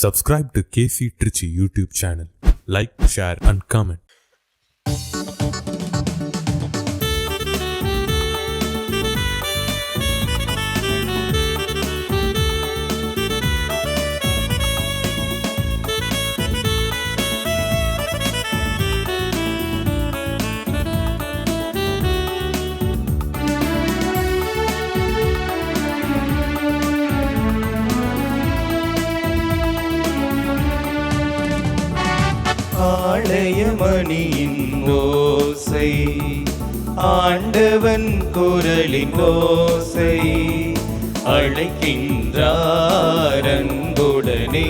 Subscribe to KC Trichy YouTube channel. Like, share and comment. ஆலயமணியின் ஓசை, ஆண்டவன் குரலின் ஓசை, அழைக்கின்றார் அன்புடனே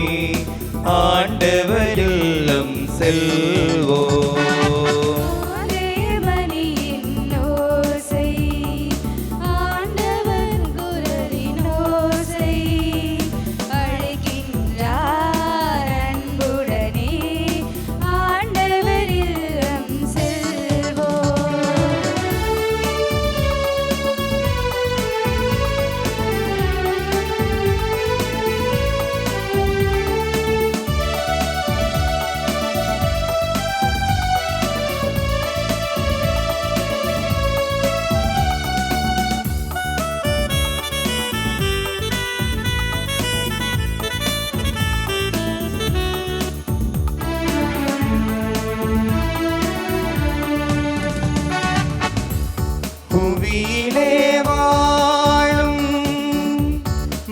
ஆண்டவர் இல்லம் செல்வோம். புவியிலே வாழும்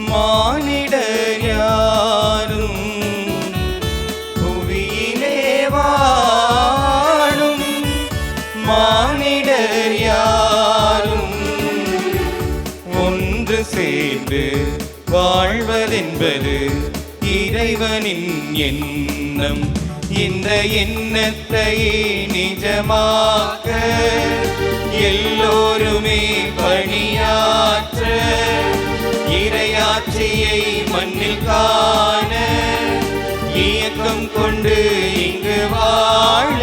மானிடர் யாரும், புவியிலே வாழும் மானிடர் யாரும் ஒன்று சேர்ந்து வாழ்வதென்பது இறைவனின் எண்ணம். இந்த எண்ணத்தை நிஜமாக்க எல்லோருமே பணியாற்ற, இறையாட்சியை மண்ணில் காண இயக்கம் கொண்டு இங்கு வாழ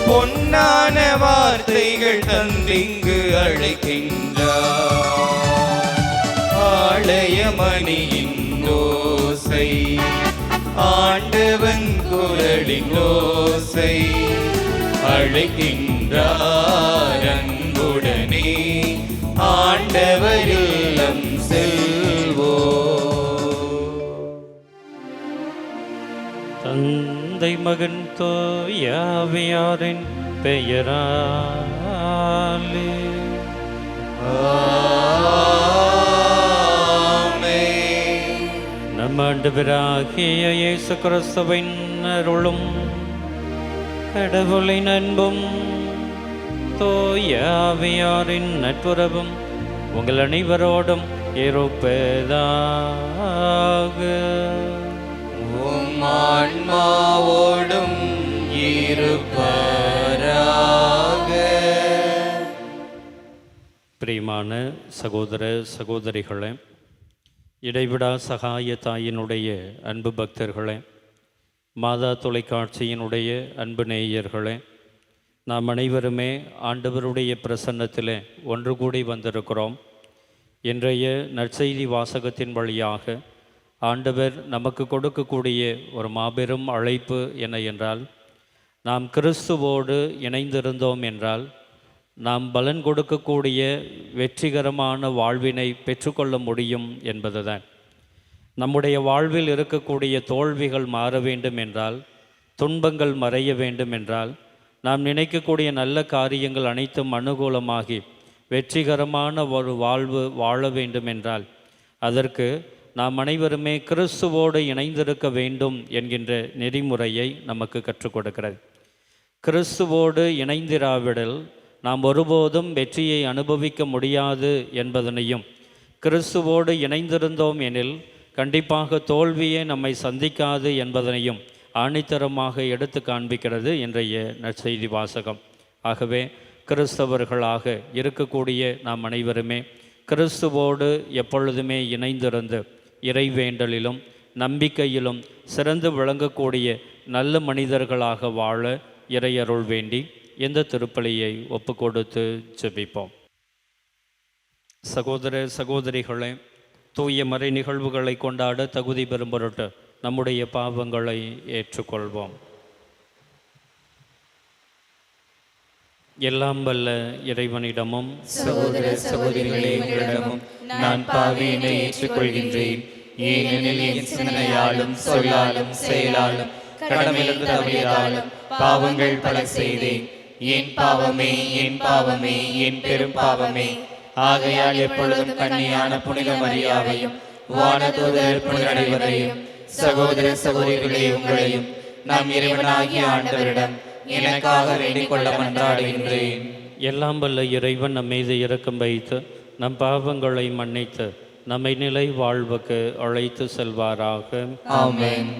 பொன்னான வார்த்தைகள் தந்திங்கு அழைக்கின்றார். ஆலயமணியின் ஓசை, ஆண்டவன் குரலின் ஓசை, அழைக்கின்றார் அன்புடனே ஆண்டவர் இல்லம் செல்வோம். தந்தை மகன் தூய ஆவியாரின் பெயராலே ஆமென். நம் ஆண்டவராகிய இயேசு கிறிஸ்துவின் அருளும் கடவுளின் அன்பும் தூய ஆவியாரின் நட்புறவும் உங்கள் அனைவரோடும் இருப்பதாக. உம் ஆன்மாவோடும் இருப்பதாக. பிரியமான சகோதர சகோதரிகளே, இடைவிடா சகாய தாயினுடைய அன்பு பக்தர்களே, மாதா தொலைக்காட்சியினுடைய அன்பு நேயர்களே, நாம் அனைவருமே ஆண்டவருடைய பிரசன்னத்திலே ஒன்று கூடி வந்திருக்கிறோம். இன்றைய நற்செய்தி வாசகத்தின் வழியாக ஆண்டவர் நமக்கு கொடுக்கக்கூடிய ஒரு மாபெரும் அழைப்பு என்ன என்றால், நாம் கிறிஸ்துவோடு இணைந்திருந்தோம் என்றால் நாம் பலன் கொடுக்கக்கூடிய வெற்றிகரமான வாழ்வினை பெற்றுக்கொள்ள முடியும் என்பதுதான். நம்முடைய வாழ்வில் இருக்கக்கூடிய தோல்விகள் மாற வேண்டும் என்றால், துன்பங்கள் மறைய வேண்டும் என்றால், நாம் நினைக்கக்கூடிய நல்ல காரியங்கள் அனைத்தும் அனுகூலமாகி வெற்றிகரமான ஒரு வாழ்வு வாழ வேண்டும் என்றால், அதற்கு நாம் அனைவருமே கிறிஸ்துவோடு இணைந்திருக்க வேண்டும் என்கின்ற நெறிமுறையை நமக்கு கற்றுக் கொடுக்கிறது. கிறிஸ்துவோடு இணைந்திராவிடல் நாம் ஒருபோதும் வெற்றியை அனுபவிக்க முடியாது என்பதனையும், கிறிஸ்துவோடு இணைந்திருந்தோம் எனில் கண்டிப்பாக தோல்வியே நம்மை சந்திக்காது என்பதனையும் ஆணித்தரமாக எடுத்து காண்பிக்கிறது இன்றைய நற்செய்தி வாசகம். ஆகவே கிறிஸ்தவர்களாக இருக்கக்கூடிய நாம் அனைவருமே கிறிஸ்துவோடு எப்பொழுதுமே இணைந்திருந்து இறைவேண்டலிலும் நம்பிக்கையிலும் சிறந்து விளங்கக்கூடிய நல்ல மனிதர்களாக வாழ இறையருள் வேண்டி இந்த திருப்பலியை ஒப்பு கொடுத்து ஜெபிப்போம். சகோதர சகோதரிகளே, தூய மறை நிகழ்வுகளை கொண்டாட தகுதி பெறும் பொருட்டு நம்முடைய பாவங்களை ஏற்றுக்கொள்வோம். எல்லாம் வல்ல இறைவனிடமும் சகோதர சகோதரிகளே, உங்களிடமும் நான் பாவியினை ஏற்றுக்கொள்கின்றேன். ஏனெனில் என் சிந்தனையாலும் சொல்லாலும் செயலாலும் கடமையிலிருந்து தவறியதாலும் பாவங்கள் பல செய்தேன். என் பாவமே, என் பாவமே, என் பெரும் பாவமே. ஆகையால் எப்பொழுதும் கன்னியான புனித மரியாவையும் வானதூதர் புனிதர் அனைவரையும் சகோதர சகோதரிகளே உங்களையும் நம் இறைவனாகிய ஆண்டவரிடம் எனக்காக வேண்டிக் கொள்ள மன்றாடுகின்றேன். எல்லாம் வல்ல இறைவன் நம் மீது இரக்கம் வைத்து நம் பாவங்களை மன்னித்து நம்மை நிலை வாழ்வுக்கு அழைத்து செல்வாராக. ஆமென்.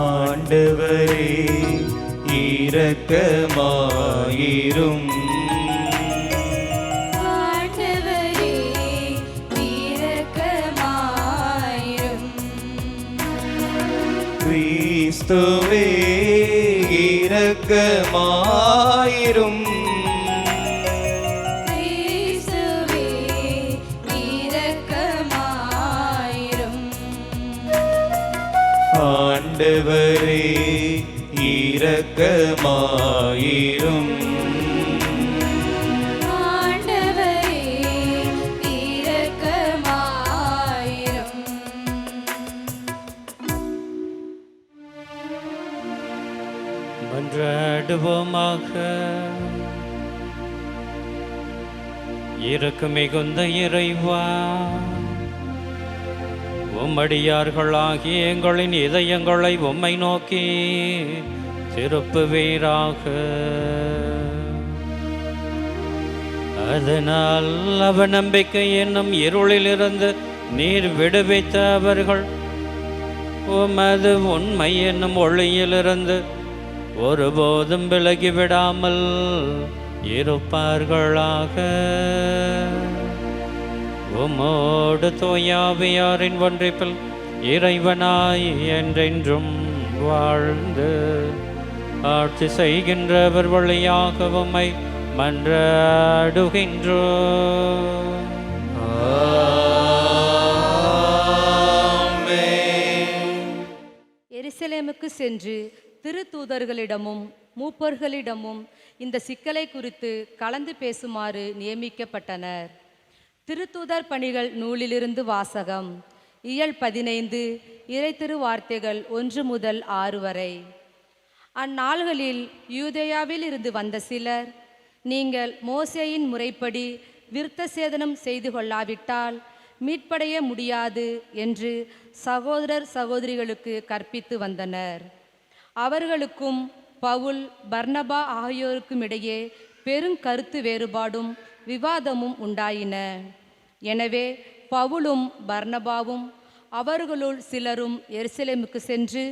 ஆண்டவரே இரக்கமாயிரும். ஆண்டவரே இரக்கமாயிரும். கிறிஸ்துவே இரக்கமாயிரும். கிறிஸ்துவே இரக்கமாயிரும். ஆண்டவரே இரக்கமாயிரும். ஆண்டவரே இரக்கமாயிரும். மன்றாடுவோமாக. இரக்கம் மிகுந்த இறைவா, உம்மடியார்களாகிய எங்களின் இதயங்களை உம்மை நோக்கி திருப்புவீராக. அதனால் அவநம்பிக்கை என்னும் இருளிலிருந்து நீர் விடுவித்த அவர்கள் உமது உண்மை என்னும் ஒளியிலிருந்து ஒருபோதும் விலகிவிடாமல் இருப்பார்களாக. உமோடு தூயாவியாரின் ஒன்றிப்பில் இறைவனாய் என்றென்றும் வாழ்ந்து ஆட்சி செய்கின்றவர் வழியாக உம்மை மன்றாடுகின்றோம். எருசலேமுக்கு சென்று திருத்தூதர்களிடமும் மூப்பர்களிடமும் இந்த சிக்கலை குறித்து கலந்து பேசுமாறு நியமிக்கப்பட்டனர். திருத்தூதர் பணிகள் நூலிலிருந்து வாசகம். இயல் 15 இறைத்திரு வார்த்தைகள் 1 முதல் 6 வரை. அந்நாள்களில் யூதேயாவில் இருந்து வந்த சிலர், நீங்கள் மோசேயின் முறைப்படி விருத்த சேதனம் செய்து கொள்ளாவிட்டால் மீட்படைய முடியாது என்று சகோதரர் சகோதரிகளுக்கு கற்பித்து வந்தனர். அவர்களுக்கும் பவுல் பர்னபா ஆகியோருக்கும் இடையே பெருங்கருத்து வேறுபாடும் விவாதமும் உண்டாயின. எனவே பவுலும் பர்னபாவும் அவர்களுள் சிலரும் எருசலேமுக்கு சென்று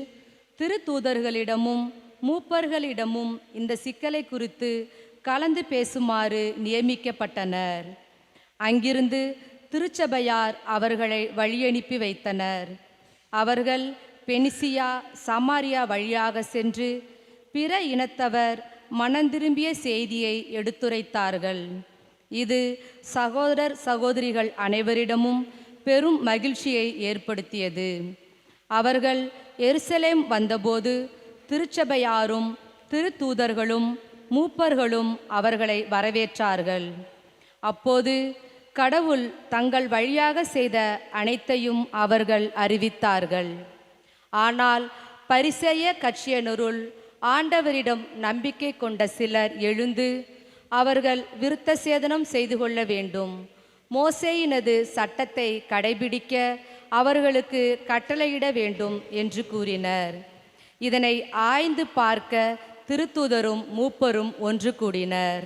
திருத்தூதர்களிடமும் மூப்பர்களிடமும் இந்த சிக்கலை குறித்து கலந்து பேசுமாறு நியமிக்கப்பட்டனர். அங்கிருந்து திருச்சபையார் அவர்களை வழியனுப்பி வைத்தனர். அவர்கள் பெனிசியா சமாரியா வழியாக சென்று பிற இனத்தவர் மனந்திரும்பிய செய்தியை எடுத்துரைத்தார்கள். இது சகோதரர் சகோதரிகள் அனைவரிடமும் பெரும் மகிழ்ச்சியை ஏற்படுத்தியது. அவர்கள் எருசலேம் வந்தபோது திருச்சபையாரும் திருத்தூதர்களும் மூப்பர்களும் அவர்களை வரவேற்றார்கள். அப்போது கடவுள் தங்கள் வழியாக செய்த அனைத்தையும் அவர்கள் அறிவித்தார்கள். ஆனால் பரிசேய கட்சியினருள் ஆண்டவரிடம் நம்பிக்கை கொண்ட சிலர் எழுந்து அவர்கள் விருத்த சேதனம் செய்து கொள்ள வேண்டும், மோசேயினது சட்டத்தை கடைபிடிக்க அவர்களுக்கு கட்டளையிட வேண்டும் என்று கூறினர். இதனை ஆய்ந்து பார்க்க திருத்தூதரும் மூப்பரும் ஒன்று கூடினர்.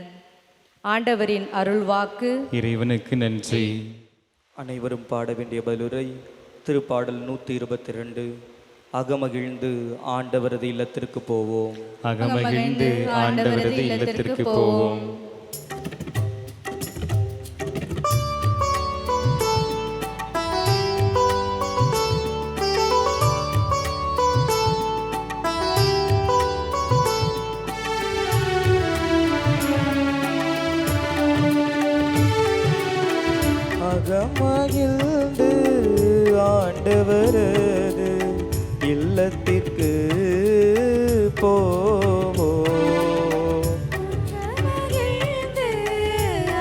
ஆண்டவரின் அருள்வாக்கு. இறைவனுக்கு நன்றி. அனைவரும் பாட வேண்டிய பதிலுரை திருப்பாடல் 122. அகமகிழ்ந்து ஆண்டவரது இல்லத்திற்கு போவோம். அகமகிழ்ந்து ஆண்டவரது இல்லத்திற்கு போவோம். அகமகிழ்ந்து ஆண்டவரது இல்லத்திற்கு போவோம். அகமகிழ்ந்து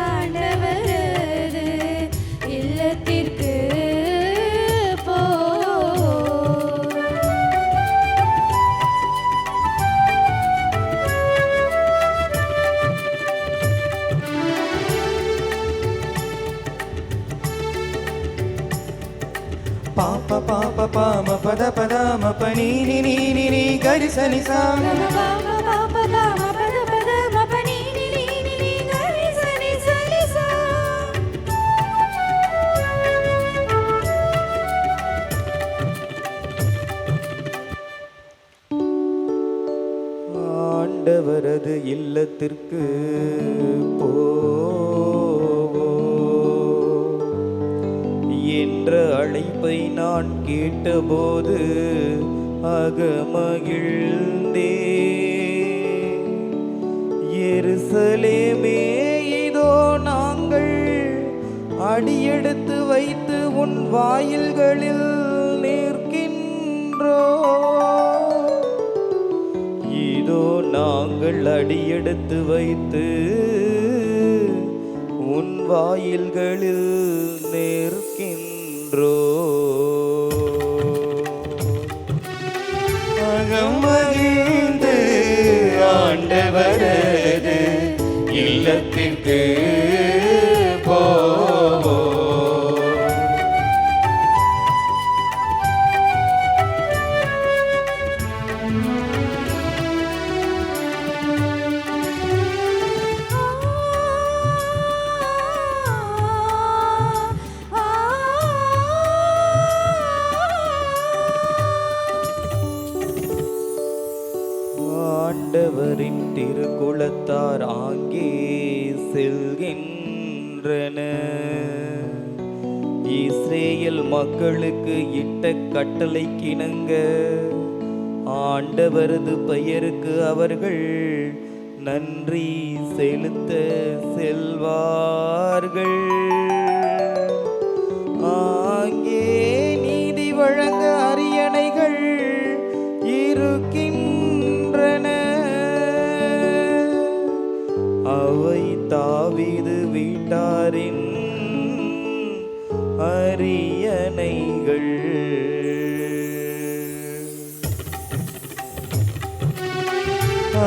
ஆண்டவரது இல்லத்திற்கு போவோம். பாப்ப பாப்ப பாம பத பத மப நீ நீ நீ நீ நீ கரி சனி சா. ஆண்டவரது இல்லத்திற்கு என்ற அழைப்பை நான் கேட்டபோது அகமகிழ்ந்தே. எருசலேமே இதோ நாங்கள் அடியெடுத்து வைத்து உன் வாயில்களில் நிற்கின்றோ. இதோ நாங்கள் அடியெடுத்து வைத்து உன் வாயில்களில் நிற்கின்றோ. அகமகிழ்ந்து ஆண்டவரது இல்லத்திற்கு போவோம். ஆண்டவரின் திருக்குலத்தார் ஆங்கே செல்கின்றன. இஸ்ரேல் மக்களுக்கு இட்ட கட்டளைக்கிணங்க ஆண்டவரது பெயருக்கு அவர்கள் நன்றி செலுத்த செல்வார்கள். ஆங்கே நீதி வழங்க அரியணைகள் இருக்கின்றன. அவை தாவீது வீட்டாரின் அரியணைகள்.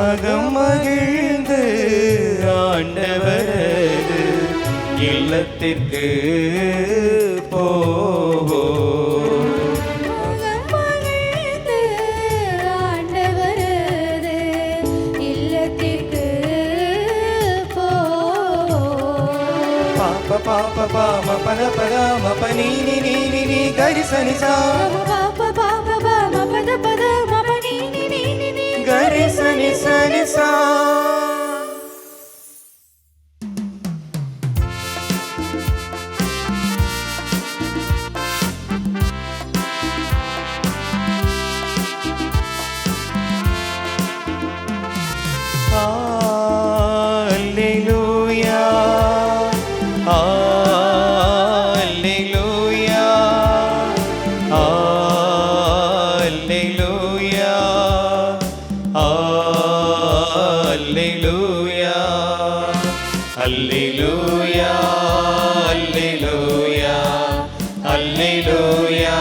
அகமகிழ்ந்து ஆண்டவரது இல்லத்திற்கு போவோம். அகமகிழ்ந்து ஆண்டவரது இல்லத்திற்கு போவோம். பாப்ப பாப்ப பாம பத பத மப நீ நீ நீ நீ நீ கரி சனி சா. கரி சனி சனி சா. Alleluia, Alleluia, Alleluia, Alleluia, Alleluia, Alleluia, Alleluia, Alleluia,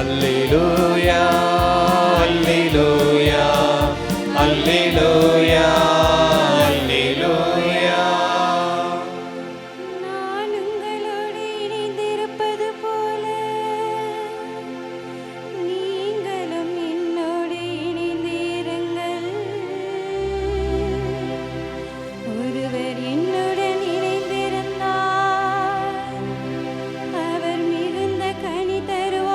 Alleluia, Alleluia, Alleluia, Alleluia. நான் உங்களோடு இணைந்திருப்பது போல நீங்களும் என்னோடு இணைந்திருங்கள். ஒருவர் என்னுடன் இணைந்திருந்தால் அவர் மிகுந்த கனி தருவார்.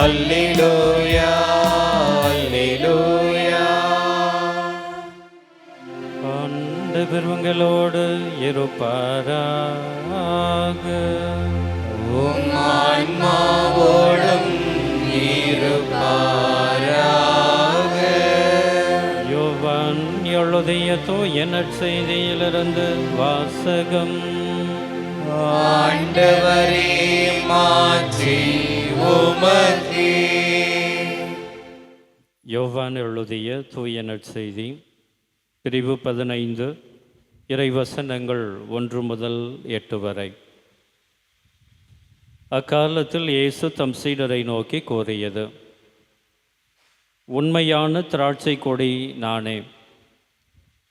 அல்லேலூயா அல்லேலூயா. ஆண்டவர் உங்களோடு இருப்பாராக. உம் ஆன்மாவோடும் இருப்பாராக. யோவான் எழுதிய தூய நற்செய்தியிலிருந்து வாசகம். ஆண்டவரே மாற்றி உமக்கே. யோவான் எழுதிய தூய நற்செய்தி பிரிவு 15 இறைவசனங்கள் 1 முதல் 8 வரை. அக்காலத்தில் இயேசு தம் சீடரை நோக்கி கூறியது: உண்மையான திராட்சை கொடி நானே.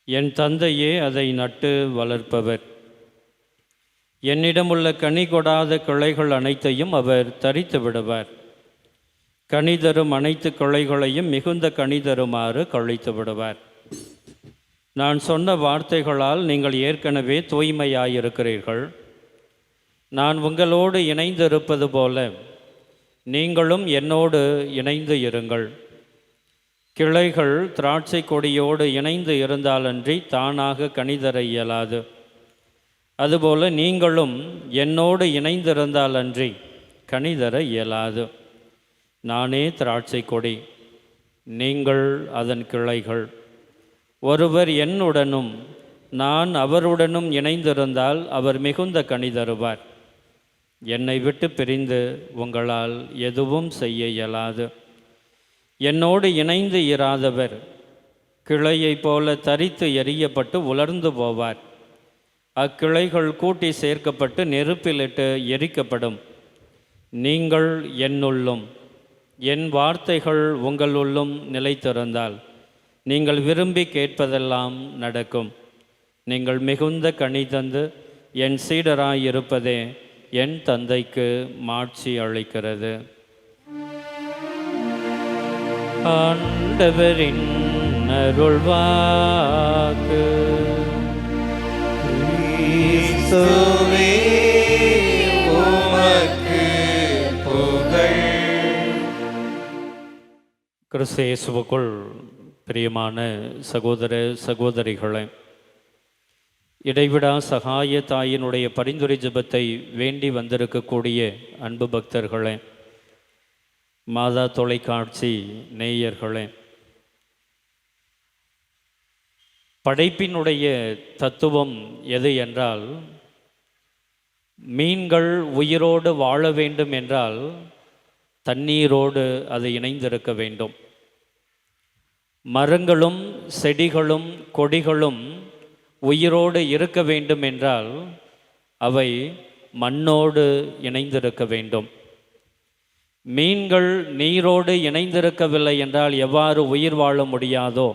என் தந்தையே அதை நட்டு வளர்ப்பவர். என்னிடமுள்ள கனி கொடாத கிளைகள் அனைத்தையும் அவர் தரித்து விடுவார். கனி தரும் அனைத்து கிளைகளையும் மிகுந்த கனி தருமாறு கழித்து விடுவார். நான் சொன்ன வார்த்தைகளால் நீங்கள் ஏற்கனவே தூய்மையாயிருக்கிறீர்கள். நான் உங்களோடு இணைந்திருப்பது போல நீங்களும் என்னோடு இணைந்து இருங்கள். கிளைகள் திராட்சை கொடியோடு இணைந்து இருந்தாலன்றி தானாக கனிதர இயலாது. அதுபோல நீங்களும் என்னோடு இணைந்திருந்தாலன்றி கனிதர இயலாது. நானே திராட்சை கொடி, நீங்கள் அதன் கிளைகள். ஒருவர் என்னுடனும் நான் அவருடனும் இணைந்திருந்தால் அவர் மிகுந்த கனி தருவார். என்னை விட்டு பிரிந்து உங்களால் எதுவும் செய்ய இயலாது. என்னோடு இணைந்து இராதவர் கிளையைப் போல தரித்து எறியப்பட்டு உலர்ந்து போவார். அக்கிளைகள் கூட்டி சேர்க்கப்பட்டு நெருப்பிலிட்டு எரிக்கப்படும். நீங்கள் என்னுள்ளும் என் வார்த்தைகள் உங்களுள்ளும் நிலைத்திருந்தால் நீங்கள் விரும்பி கேட்பதெல்லாம் நடக்கும். நீங்கள் மிகுந்த கனி தந்து என் சீடராயிருப்பதே என் தந்தைக்கு மாட்சி அளிக்கிறது. ஆண்டவரின் அருள்வாக்கு. கிறிஸ்துவே உமக்கு புகழ். கிறிஸ்து இயேசுவுக்குள் பிரியமான சகோதர சகோதரிகளே, இடைவிடா சகாய தாயினுடைய பரிந்துரை ஜெபத்தை வேண்டி வந்திருக்கக்கூடிய அன்பு பக்தர்களே, மாதா தொலைக்காட்சி நேயர்களே, படைப்பினுடைய தத்துவம் எது என்றால், மீன்கள் உயிரோடு வாழ வேண்டும் என்றால் தண்ணீரோடு அது இணைந்திருக்க வேண்டும். மரங்களும் செடிகளும் கொடிகளும் உயிரோடு இருக்க வேண்டும் என்றால் அவை மண்ணோடு இணைந்திருக்க வேண்டும். மீன்கள் நீரோடு இணைந்திருக்கவில்லை என்றால் எவ்வாறு உயிர் வாழ முடியாதோ,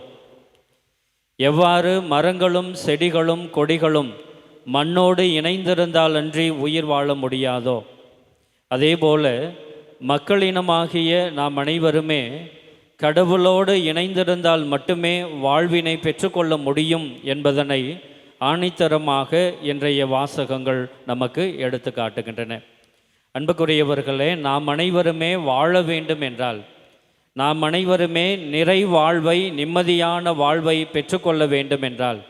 எவ்வாறு மரங்களும் செடிகளும் கொடிகளும் மண்ணோடு இணைந்திருந்தால் அன்றி உயிர் வாழ முடியாதோ, அதேபோல மக்களினமாகிய நாம் அனைவருமே கடவுளோடு இணைந்திருந்தால் மட்டுமே வாழ்வினை பெற்றுக்கொள்ள முடியும் என்பதனை ஆணித்தரமாக இன்றைய வாசகங்கள் நமக்கு எடுத்து காட்டுகின்றன. அன்புக்குரியவர்களே, நாம் அனைவருமே வாழ வேண்டும் என்றால், நாம் அனைவருமே நிறை வாழ்வை, நிம்மதியான வாழ்வை பெற்றுக்கொள்ள வேண்டும் என்றால்,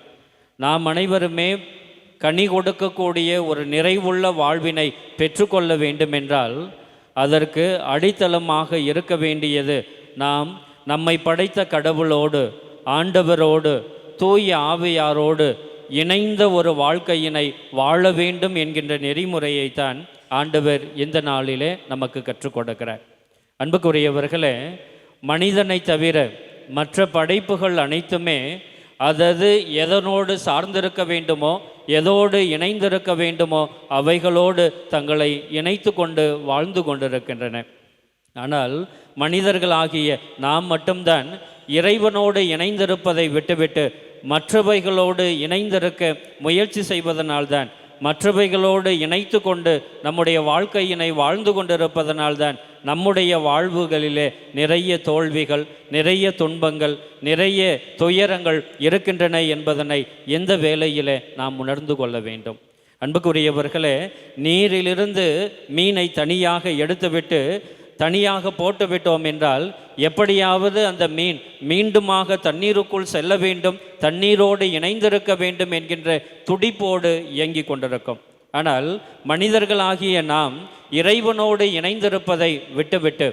நாம் அனைவருமே கனி கொடுக்கக்கூடிய ஒரு நிறைவுள்ள வாழ்வினை பெற்றுக்கொள்ள வேண்டும் என்றால், அதற்கு அடித்தளமாக இருக்க வேண்டியது நாம் நம்மை படைத்த கடவுளோடு, ஆண்டவரோடு, தூய ஆவியாரோடு இணைந்த ஒரு வாழ்க்கையினை வாழ வேண்டும் என்கின்ற நெறிமுறையைத்தான் ஆண்டவர் இந்த நாளிலே நமக்கு கற்றுக் கொடுக்கிறார். அன்புக்குரியவர்களே, மனிதனை தவிர மற்ற படைப்புகள் அனைத்துமே அதது எதனோடு சார்ந்திருக்க வேண்டுமோ, எதோடு இணைந்திருக்க வேண்டுமோ அவைகளோடு தங்களை இணைத்து கொண்டு வாழ்ந்து கொண்டிருக்கின்றன. ஆனால் மனிதர்களாகிய நாம் மட்டும்தான் இறைவனோடு இணைந்திருப்பதை விட்டுவிட்டு மற்றவைகளோடு இணைந்திருக்க முயற்சி செய்வதனால்தான், மற்றவைகளோடு இணைத்து கொண்டு நம்முடைய வாழ்க்கையினை வாழ்ந்து கொண்டிருப்பதனால்தான் நம்முடைய வாழ்வுகளிலே நிறைய தோல்விகள், நிறைய துன்பங்கள், நிறைய துயரங்கள் இருக்கின்றன என்பதனை எந்த வேளையிலே நாம் உணர்ந்து கொள்ள வேண்டும். அன்புக்குரியவர்களே, நீரிலிருந்து மீனை தனியாக எடுத்துவிட்டு தனியாக போட்டுவிட்டோம் என்றால் எப்படியாவது அந்த மீன் மீண்டுமாக தண்ணீருக்குள் செல்ல வேண்டும், தண்ணீரோடு இணைந்திருக்க வேண்டும் என்கின்ற துடிப்போடு இயங்கி கொண்டிருக்கும். ஆனால் மனிதர்களாகிய நாம் இறைவனோடு இணைந்திருப்பதை விட்டுவிட்டு,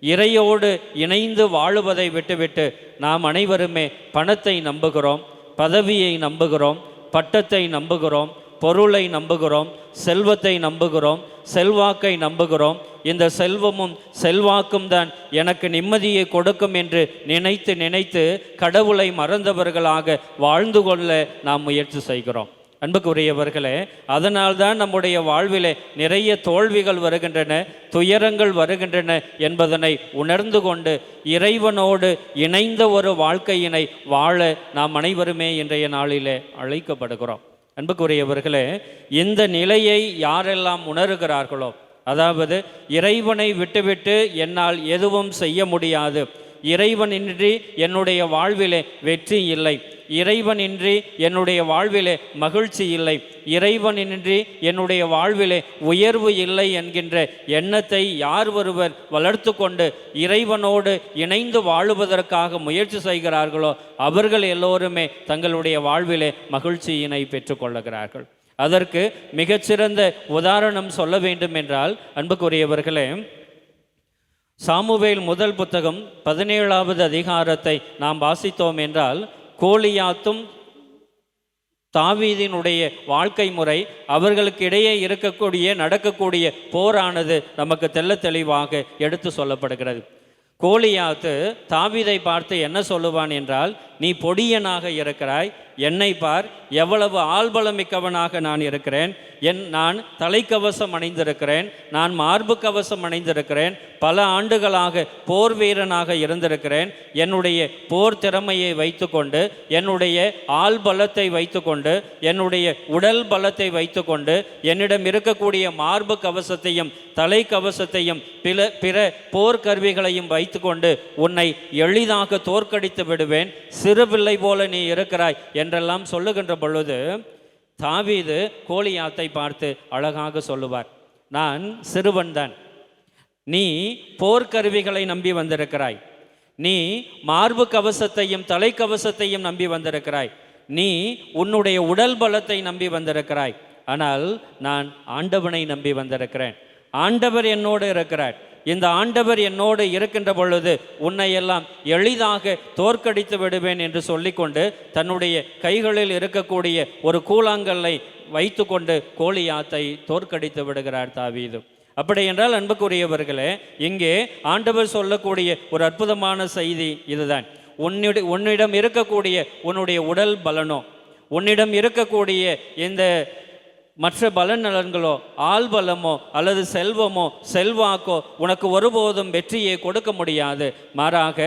இறையோடு இணைந்து வாழுவதை விட்டுவிட்டு நாம் அனைவருமே பணத்தை நம்புகிறோம், பதவியை நம்புகிறோம், பட்டத்தை நம்புகிறோம், பொருளை நம்புகிறோம், செல்வத்தை நம்புகிறோம், செல்வாக்கை நம்புகிறோம். இந்த செல்வமும் செல்வாக்கும் தான் எனக்கு நிம்மதியை கொடுக்கும் என்று நினைத்து நினைத்து கடவுளை மறந்தவர்களாக வாழ்ந்து கொள்ள நாம் முயற்சி செய்கிறோம். அன்புக்குரியவர்களே, அதனால்தான் நம்முடைய வாழ்விலே நிறைய தோல்விகள் வருகின்றன, துயரங்கள் வருகின்றன என்பதனை உணர்ந்து கொண்டு இறைவனோடு இணைந்த ஒரு வாழ்க்கையினை வாழ நாம் அனைவருமே இன்றைய நாளிலே அழைக்கப்படுகிறோம். அன்புக்குரியவர்களே, இந்த நிலையை யாரெல்லாம் உணர்கிறார்களோ, அதாவது இறைவனை விட்டுவிட்டு என்னால் எதுவும் செய்ய முடியாது, இறைவனின்றி என்னுடைய வாழ்விலே வெற்றி இல்லை, இறைவனின்றி என்னுடைய வாழ்விலே மகிழ்ச்சி இல்லை, இறைவனின்றி என்னுடைய வாழ்விலே உயர்வு இல்லை என்கின்ற எண்ணத்தை யார் ஒருவர் வளர்த்து கொண்டு இறைவனோடு இணைந்து வாழுவதற்காக முயற்சி செய்கிறார்களோ அவர்கள் எல்லோருமே தங்களுடைய வாழ்விலே மகிழ்ச்சியினை பெற்றுக்கொள்ளுகிறார்கள். அதற்கு மிகச்சிறந்த உதாரணம் சொல்ல வேண்டும் என்றால், அன்புக்குரியவர்களே, சாமுவேல் முதல் புத்தகம் 17வது அதிகாரத்தை நாம் வாசித்தோம் என்றால், கோலியாத்தும் தாவீதினுடைய வாழ்க்கை முறை, அவர்களுக்கு இடையே நடக்கக்கூடிய போரானது நமக்கு தெள்ள தெளிவாக எடுத்து சொல்லப்படுகிறது. கோலியாத்து தாவீதை பார்த்து என்ன சொல்லுவான் என்றால், நீ பொடியனாக இருக்கிறாய், என்னை பார், எவ்வளவு ஆள்பலமிக்கவனாக நான் இருக்கிறேன், நான் தலைக்கவசம் அணிந்திருக்கிறேன், நான் மார்பு கவசம் அணிந்திருக்கிறேன், பல ஆண்டுகளாக போர் வீரனாக இருந்திருக்கிறேன், என்னுடைய போர் திறமையை வைத்துக்கொண்டு, என்னுடைய ஆள் பலத்தை வைத்துக்கொண்டு, என்னுடைய உடல் பலத்தை வைத்துக்கொண்டு, என்னிடம் இருக்கக்கூடிய மார்பு கவசத்தையும் தலைக்கவசத்தையும் பிற போர்க்கருவிகளையும் வைத்துக்கொண்டு உன்னை எளிதாக தோற்கடித்து விடுவேன், சிறுபிள்ளை போல நீ இருக்கிறாய் என்றெல்லாம் சொல்லுகின்ற பொழுது தாவீது கோலியாத்தை பார்த்து அழகாக சொல்லுவார், நான் சிறுவன்தான், நீ போர்க்கருவிகளை நம்பி வந்திருக்கிறாய், நீ மார்பு கவசத்தையும் தலைக்கவசத்தையும் நம்பி வந்திருக்கிறாய், நீ உன்னுடைய உடல் பலத்தை நம்பி வந்திருக்கிறாய், ஆனால் நான் ஆண்டவனை நம்பி வந்திருக்கிறேன், ஆண்டவர் என்னோடு இருக்கிறார், இந்த ஆண்டவர் என்னோடு இருக்கின்ற பொழுது உன்னை எல்லாம் எளிதாக தோற்கடித்து விடுவேன் என்று சொல்லிக்கொண்டு தன்னுடைய கைகளில் இருக்கக்கூடிய ஒரு கூழாங்கல்லை வைத்து கொண்டு கோலியாத்தை தோற்கடித்து விடுகிறார் தாவீது. அப்படி என்றால் அன்புக்குரியவர்களே, இங்கே ஆண்டவர் சொல்லக்கூடிய ஒரு அற்புதமான செய்தி இதுதான். உன்னிடம் இருக்கக்கூடிய உன்னுடைய உடல் பலனோ, உன்னிடம் இருக்கக்கூடிய இந்த மற்ற பலநலன்களோ, ஆள் பலமோ அல்லது செல்வமோ செல்வாக்கோ உனக்கு ஒருபோதும் வெற்றியை கொடுக்க முடியாது. மாறாக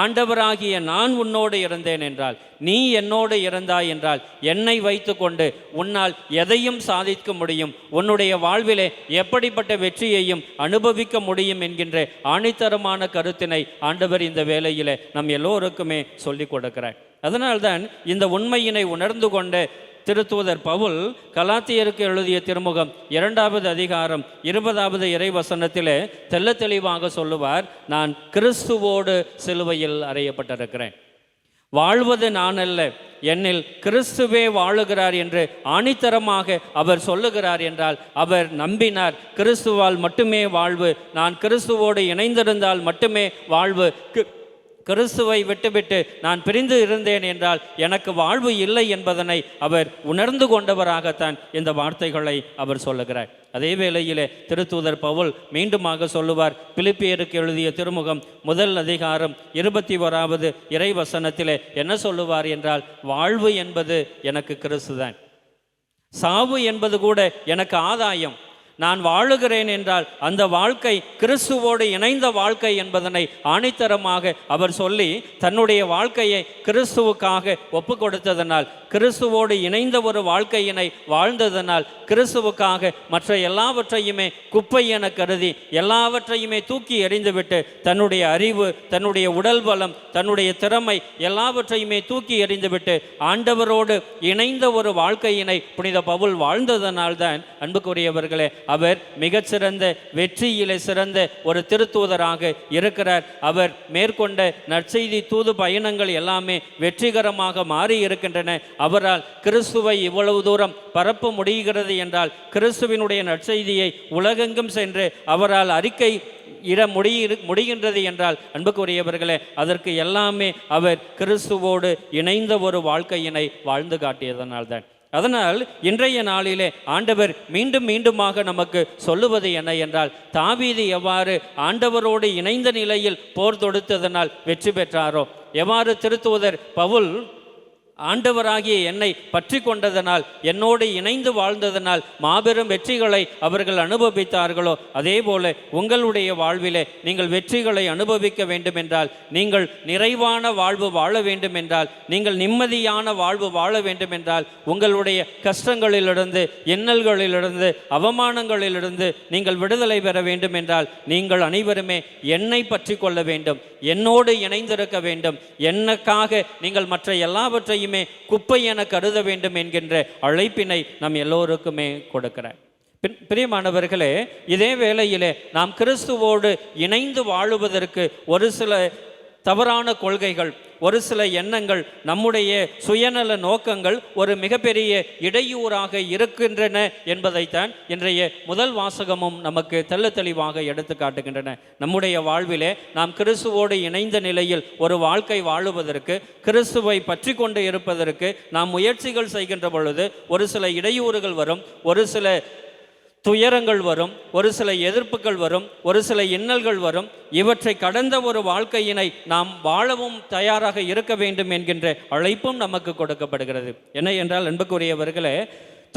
ஆண்டவராகிய நான் உன்னோடு இருந்தேன் என்றால், நீ என்னோடு இருந்தாய் என்றால், என்னை வைத்து கொண்டு உன்னால் எதையும் சாதிக்க முடியும், உன்னுடைய வாழ்விலே எப்படிப்பட்ட வெற்றியையும் அனுபவிக்க முடியும் என்கின்ற ஆணித்தரமான கருத்தினை ஆண்டவர் இந்த வேளையிலே நம் எல்லோருக்குமே சொல்லிக் கொடுக்கிறார். அதனால்தான் இந்த உண்மையினை உணர்ந்து கொண்ட திருத்தூதர் பவுல் கலாத்தியருக்கு எழுதிய திருமுகம் 2வது அதிகாரம் 20வது இறைவசனத்திலே தெள்ள தெளிவாக சொல்லுவார், நான் கிறிஸ்துவோடு சிலுவையில் அறையப்பட்டிருக்கிறேன், வாழ்வது நான் அல்ல, என்னில் கிறிஸ்துவே வாழுகிறார் என்று ஆணித்தரமாக அவர் சொல்லுகிறார் என்றால், அவர் நம்பினார் கிறிஸ்துவால் மட்டுமே வாழ்வு, நான் கிறிஸ்துவோடு இணைந்திருந்தால் மட்டுமே வாழ்வு, கிறிஸ்துவை விட்டுவிட்டு நான் பிரிந்து இருந்தேன் என்றால் எனக்கு வாழ்வு இல்லை என்பதனை அவர் உணர்ந்து கொண்டவராகத்தான் இந்த வார்த்தைகளை அவர் சொல்லுகிறார். அதே வேளையிலே திருத்தூதர் பவுல் மீண்டுமாக சொல்லுவார், பிலிப்பியருக்கு எழுதிய திருமுகம் 1 அதிகாரம் 21வது இறைவசனத்திலே என்ன சொல்லுவார் என்றால், வாழ்வு என்பது எனக்கு கிறிஸ்துதான், சாவு என்பது கூட எனக்கு ஆதாயம், நான் வாழுகிறேன் என்றால் அந்த வாழ்க்கை கிறிஸ்துவோடு இணைந்த வாழ்க்கை என்பதனை ஆணித்தரமாக அவர் சொல்லி தன்னுடைய வாழ்க்கையை கிறிஸ்துவுக்காக ஒப்பு கொடுத்ததனால், கிறிஸ்துவோடு இணைந்த ஒரு வாழ்க்கையினை வாழ்ந்ததனால், கிறிஸ்துவுக்காக மற்ற எல்லாவற்றையுமே குப்பை என கருதி எல்லாவற்றையுமே தூக்கி எறிந்துவிட்டு தன்னுடைய அறிவு, தன்னுடைய உடல் பலம், தன்னுடைய திறமை எல்லாவற்றையுமே தூக்கி எறிந்துவிட்டு ஆண்டவரோடு இணைந்த ஒரு வாழ்க்கையினை புனித பவுல் வாழ்ந்ததனால்தான் அன்புக்குரியவர்களே அவர் மிகச்சிறந்த வெற்றியிலே சிறந்த ஒரு திருத்தூதராக இருக்கிறார். அவர் மேற்கொண்ட நற்செய்தி தூது பயணங்கள் எல்லாமே வெற்றிகரமாக மாறி இருக்கின்றன. அவரால் கிறிஸ்துவை இவ்வளவு தூரம் பரப்ப முடிகிறது என்றால், கிறிஸ்துவினுடைய நற்செய்தியை உலகெங்கும் சென்று அவரால் அறிக்கை இட முடிகின்றது என்றால், அன்புக்குரியவர்களே, அதற்கு எல்லாமே அவர் கிறிஸ்துவோடு இணைந்த ஒரு வாழ்க்கையினை வாழ்ந்து காட்டியதனால்தான். அதனால் இன்றைய நாளிலே ஆண்டவர் மீண்டும் மீண்டுமாக நமக்கு சொல்லுவது என்ன என்றால், தாவீது எவ்வாறு ஆண்டவரோடு இணைந்த நிலையில் போர் தொடுத்ததனால் வெற்றி பெற்றாரோ, எவ்வாறு திருத்தூதர் பவுல் ஆண்டவராகிய என்னை பற்றி கொண்டதனால், என்னோடு இணைந்து வாழ்ந்ததனால் மாபெரும் வெற்றிகளை அவர்கள் அனுபவித்தார்களோ, அதே போல உங்களுடைய வாழ்விலே நீங்கள் வெற்றிகளை அனுபவிக்க வேண்டும் என்றால், நீங்கள் நிறைவான வாழ்வு வாழ வேண்டும் என்றால், நீங்கள் நிம்மதியான வாழ்வு வாழ வேண்டும் என்றால், உங்களுடைய கஷ்டங்களிலிருந்து, இன்னல்களிலிருந்து, அவமானங்களிலிருந்து நீங்கள் விடுதலை பெற வேண்டும் என்றால், நீங்கள் அனைவருமே என்னை பற்றி கொள்ள வேண்டும், என்னோடு இணைந்திருக்க வேண்டும். எனக்காக நீங்கள் மற்ற எல்லாவற்றையும் குப்பை என கருத வேண்டும் என்கின்ற அழைப்பினை நம் எல்லோருக்குமே கொடுக்கிறார். பிரியமானவர்களே, இதே வேளையிலே நாம் கிறிஸ்துவோடு இணைந்து வாழுவதற்கு ஒரு சில தவறான கொள்கைகள், ஒரு சில எண்ணங்கள், நம்முடைய சுயநல நோக்கங்கள் ஒரு மிகப்பெரிய இடையூறாக இருக்கின்றன என்பதைத்தான் இன்றைய முதல் வாசகமும் நமக்கு தெள்ள தெளிவாக எடுத்து காட்டுகின்றன. நம்முடைய வாழ்விலே நாம் கிறிஸ்துவோடு இணைந்த நிலையில் ஒரு வாழ்க்கை வாழுவதற்கு, கிறிஸ்துவை பற்றி கொண்டு இருப்பதற்கு நாம் முயற்சிகள் செய்கின்ற பொழுது ஒரு சில இடையூறுகள் வரும், ஒரு சில துயரங்கள் வரும், ஒரு சில எதிர்ப்புகள் வரும், ஒரு சில இன்னல்கள் வரும். இவற்றை கடந்த ஒரு வாழ்க்கையினை நாம் வாழவும் தயாராக இருக்க வேண்டும் என்கின்ற அழைப்பும் நமக்கு கொடுக்கப்படுகிறது. என்ன என்றால், அன்புக்குரியவர்களே,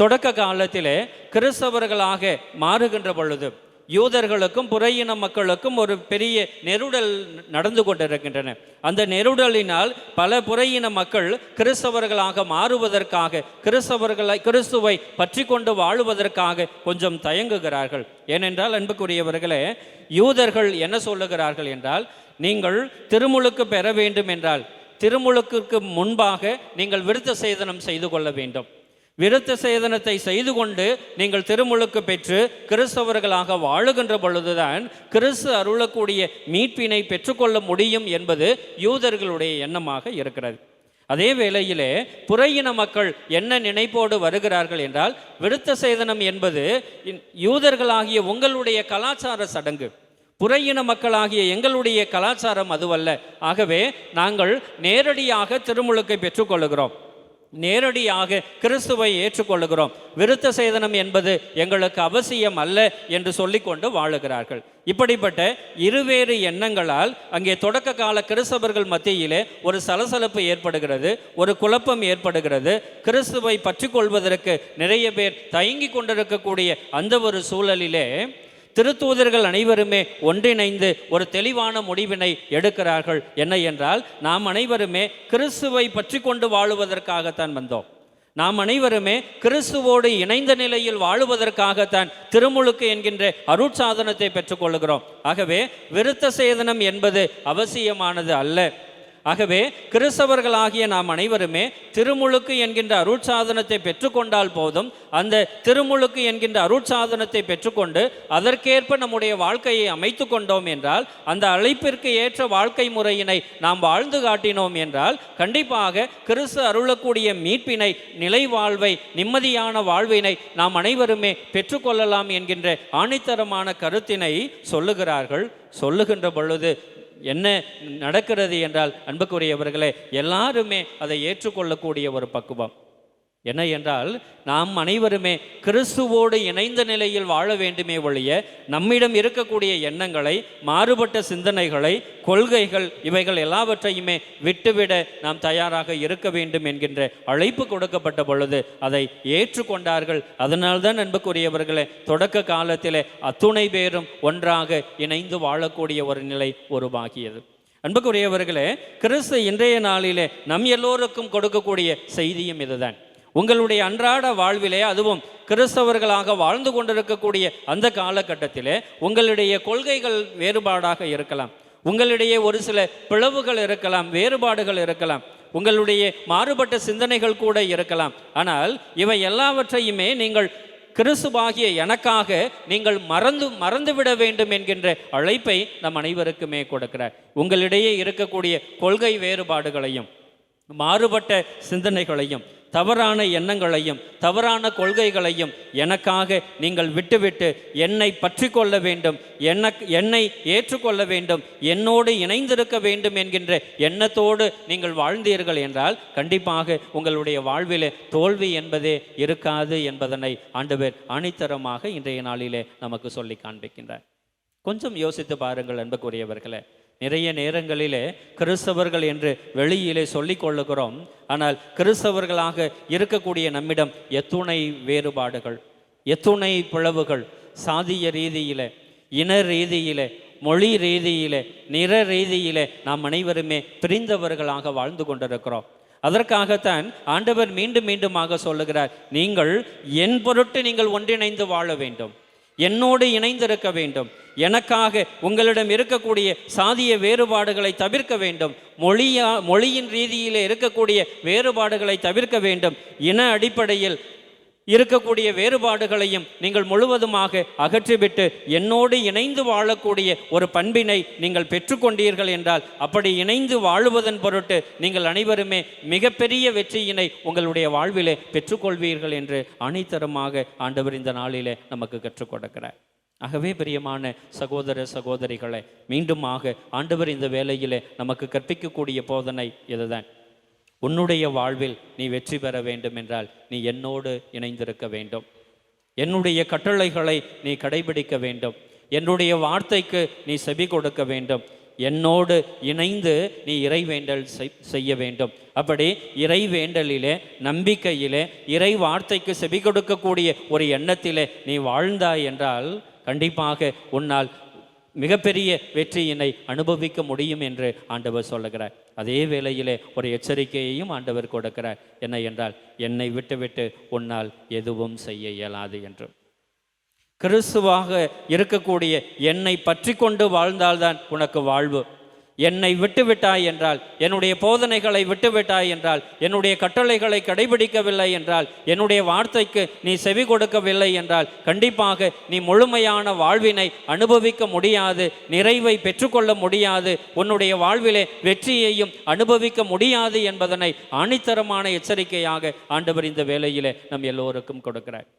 தொடக்க காலத்திலே கிறிஸ்தவர்களாக மாறுகின்ற பொழுது யூதர்களுக்கும் புறையின மக்களுக்கும் ஒரு பெரிய நெருடல் நடந்து கொண்டிருக்கின்றன. அந்த நெருடலினால் பல புறையின மக்கள் கிறிஸ்தவர்களாக மாறுவதற்காக, கிறிஸ்துவை பற்றி கொண்டு வாழுவதற்காக கொஞ்சம் தயங்குகிறார்கள். ஏனென்றால், அன்புக்குரியவர்களே, யூதர்கள் என்ன சொல்லுகிறார்கள் என்றால், நீங்கள் திருமுழுக்கு பெற வேண்டும் என்றால் திருமுழுக்கு முன்பாக நீங்கள் விருத்த சேதனம் செய்து கொள்ள வேண்டும். விருத்த சேதனத்தை செய்து கொண்டு நீங்கள் திருமுழுக்கு பெற்று கிறிஸ்தவர்களாக வாழுகின்ற பொழுதுதான் கிறிஸ்து அருளக்கூடிய மீட்பினை பெற்றுக்கொள்ள முடியும் என்பது யூதர்களுடைய எண்ணமாக இருக்கிறது. அதே வேளையிலே புறையின மக்கள் என்ன நினைப்போடு வருகிறார்கள் என்றால், விருத்த சேதனம் என்பது யூதர்களாகிய உங்களுடைய கலாச்சார சடங்கு, புறையின மக்களாகிய எங்களுடைய கலாச்சாரம் அதுவல்ல. ஆகவே நாங்கள் நேரடியாக திருமுழுக்கை பெற்றுக்கொள்கிறோம், நேரடியாக கிறிஸ்துவை ஏற்றுக்கொள்ளுகிறோம். விருத்த சேதனம் என்பது எங்களுக்கு அவசியம் அல்ல என்று சொல்லிக்கொண்டு வாழுகிறார்கள். இப்படிப்பட்ட இருவேறு எண்ணங்களால் அங்கே தொடக்க கால கிறிஸ்தவர்கள் மத்தியிலே ஒரு சலசலப்பு ஏற்படுகிறது, ஒரு குழப்பம் ஏற்படுகிறது. கிறிஸ்துவை பற்றி கொள்வதற்கு நிறைய பேர் தயங்கி கொண்டிருக்கக்கூடிய அந்த ஒரு சூழலிலே திருத்தூதர்கள் அனைவருமே ஒன்றிணைந்து ஒரு தெளிவான முடிவினை எடுக்கிறார்கள். என்ன என்றால், நாம் அனைவருமே கிறிஸ்துவை பற்றி கொண்டு வாழுவதற்காகத்தான் வந்தோம். நாம் அனைவருமே கிறிஸ்துவோடு இணைந்த நிலையில் வாழுவதற்காகத்தான் திருமுழுக்கு என்கின்ற அருட்சாதனத்தை பெற்றுக்கொள்கிறோம். ஆகவே விருத்த சேதனம் என்பது அவசியமானது அல்ல. ஆகவே கிறிஸ்தவர்களாகிய நாம் அனைவருமே திருமுழுக்கு என்கின்ற அருட்சாதனத்தை பெற்றுக்கொண்டால் போதும். அந்த திருமுழுக்கு என்கின்ற அருட்சாதனத்தை பெற்றுக்கொண்டு அதற்கேற்ப நம்முடைய வாழ்க்கையை அமைத்து கொண்டோம் என்றால், அந்த அழைப்பிற்கு ஏற்ற வாழ்க்கை முறையினை நாம் வாழ்ந்து காட்டினோம் என்றால், கண்டிப்பாக கிறிஸ்து அருளக்கூடிய மீட்பினை, நிலை வாழ்வை, நிம்மதியான வாழ்வினை நாம் அனைவருமே பெற்றுக்கொள்ளலாம் என்கின்ற ஆணித்தரமான கருத்தினை சொல்லுகிறார்கள். சொல்லுகின்ற பொழுது என்ன நடக்கிறது என்றால், அன்புக்குரியவர்களே, எல்லாருமே அதை ஏற்றுக்கொள்ளக்கூடிய ஒரு பக்குவம் என்ன என்றால், நாம் அனைவருமே கிறிஸ்துவோடு இணைந்த நிலையில் வாழ வேண்டுமே ஒழிய நம்மிடம் இருக்கக்கூடிய எண்ணங்களை, மாறுபட்ட சிந்தனைகளை, கொள்கைகள், இவைகள் எல்லாவற்றையுமே விட்டுவிட நாம் தயாராக இருக்க வேண்டும் என்கின்ற அழைப்பு கொடுக்கப்பட்ட பொழுது அதை ஏற்றுக்கொண்டார்கள். அதனால்தான் அன்புக்குரியவர்களே, தொடக்க காலத்திலே அத்துணை பேரும் ஒன்றாக இணைந்து வாழக்கூடிய ஒரு நிலை உருவாகியது. அன்புக்குரியவர்களே, கிறிஸ்து இன்றைய நாளிலே நம் எல்லோருக்கும் கொடுக்கக்கூடிய செய்தியும் இதுதான். உங்களுடைய அன்றாட வாழ்விலே, அதுவும் கிறிஸ்தவர்களாக வாழ்ந்து கொண்டிருக்கக்கூடிய அந்த காலகட்டத்திலே உங்களுடைய கொள்கைகள் வேறுபாடாக இருக்கலாம், உங்களிடையே ஒரு சில பிளவுகள் இருக்கலாம், வேறுபாடுகள் இருக்கலாம், உங்களுடைய மாறுபட்ட சிந்தனைகள் கூட இருக்கலாம். ஆனால் இவை எல்லாவற்றையுமே நீங்கள் கிறிஸ்துவாகிய எனக்காக நீங்கள் மறந்துவிட வேண்டும் என்கின்ற அழைப்பை நம் அனைவருக்குமே கொடுக்கிறார். உங்களிடையே இருக்கக்கூடிய கொள்கை வேறுபாடுகளையும் மாறுபட்ட சிந்தனைகளையும் தவறான எண்ணங்களையும் தவறான கொள்கைகளையும் எனக்காக நீங்கள் விட்டுவிட்டு என்னை பற்றி கொள்ள வேண்டும், என்னை ஏற்றுக்கொள்ள வேண்டும், என்னோடு இணைந்திருக்க வேண்டும் என்கின்ற எண்ணத்தோடு நீங்கள் வாழ்ந்தீர்கள் என்றால் கண்டிப்பாக உங்களுடைய வாழ்விலே தோல்வி என்பதே இருக்காது என்பதனை ஆண்டவர் ஆணித்தரமாக இன்றைய நாளிலே நமக்கு சொல்லி காண்பிக்கின்றார். கொஞ்சம் யோசித்து பாருங்கள் அன்புக்குரியவர்களே. நிறைய நேரங்களிலே கிறிஸ்தவர்கள் என்று வெளியிலே சொல்லிக் கொள்ளுகிறோம். ஆனால் கிறிஸ்தவர்களாக இருக்கக்கூடிய நம்மிடம் எத்துணை வேறுபாடுகள், எத்துணை பிளவுகள், சாதிய ரீதியிலே, இன ரீதியிலே, மொழி ரீதியிலே, நிற ரீதியிலே நாம் அனைவருமே பிரிந்தவர்களாக வாழ்ந்து கொண்டிருக்கிறோம். அதற்காகத்தான் ஆண்டவர் மீண்டும் மீண்டுமாக சொல்லுகிறார், நீங்கள் என் பொருட்டு நீங்கள் ஒன்றிணைந்து வாழ வேண்டும், என்னோடு இணைந்திருக்க வேண்டும், எனக்காக உங்களிடம் இருக்கக்கூடிய சாதிய வேறுபாடுகளை தவிர்க்க வேண்டும், மொழியின் ரீதியிலே இருக்கக்கூடிய வேறுபாடுகளை தவிர்க்க வேண்டும், இன அடிப்படையில் இருக்கக்கூடிய வேறுபாடுகளையும் நீங்கள் முழுவதுமாக அகற்றிவிட்டு என்னோடு இணைந்து வாழக்கூடிய ஒரு பண்பினை நீங்கள் பெற்றுக்கொண்டீர்கள் என்றால் அப்படி இணைந்து வாழுவதன் பொருட்டு நீங்கள் அனைவருமே மிகப்பெரிய வெற்றியினை உங்களுடைய வாழ்விலே பெற்றுக்கொள்வீர்கள் என்று அனைத்தரமாக ஆண்டவர் இந்த நாளிலே நமக்கு கற்றுக் கொடுக்கிறார். ஆகவே பிரியமான சகோதர சகோதரிகளை, மீண்டுமாக ஆண்டவர் இந்த வேளையிலே நமக்கு கற்பிக்கக்கூடிய போதனை இதுதான். உன்னுடைய வாழ்வில் நீ வெற்றி பெற வேண்டும் என்றால் நீ என்னோடு இணைந்திருக்க வேண்டும், என்னுடைய கட்டளைகளை நீ கடைபிடிக்க வேண்டும், என்னுடைய வார்த்தைக்கு நீ செவி கொடுக்க வேண்டும், என்னோடு இணைந்து நீ இறைவேண்டல் செய்ய வேண்டும். அப்படி இறைவேண்டலிலே, நம்பிக்கையிலே, இறை வார்த்தைக்கு செவி கொடுக்கக்கூடிய ஒரு எண்ணத்திலே நீ வாழ்ந்தாய் என்றால் கண்டிப்பாக உன்னால் மிகப்பெரிய வெற்றியினை அனுபவிக்க முடியும் என்று ஆண்டவர் சொல்லுகிறார். அதே வேளையிலே ஒரு எச்சரிக்கையையும் ஆண்டவர் கொடுக்கிறார். என்ன என்றால், என்னை விட்டுவிட்டு உன்னால் எதுவும் செய்ய இயலாது என்று. கிறிஸ்துவாக இருக்கக்கூடிய என்னை பற்றி கொண்டு வாழ்ந்தால்தான் உனக்கு வாழ்வு. என்னை விட்டுவிட்டாய் என்றால், என்னுடைய போதனைகளை விட்டுவிட்டாய் என்றால், என்னுடைய கட்டளைகளை கடைபிடிக்கவில்லை என்றால், என்னுடைய வார்த்தைக்கு நீ செவி கொடுக்கவில்லை என்றால் கண்டிப்பாக நீ முழுமையான வாழ்வினை அனுபவிக்க முடியாது, நிறைவை பெற்றுக்கொள்ள முடியாது, உன்னுடைய வாழ்விலே வெற்றியையும் அனுபவிக்க முடியாது என்பதனை ஆணித்தரமான எச்சரிக்கையாக ஆண்டவர் இந்த வேளையிலே நம் எல்லோருக்கும் கொடுக்கிறார்.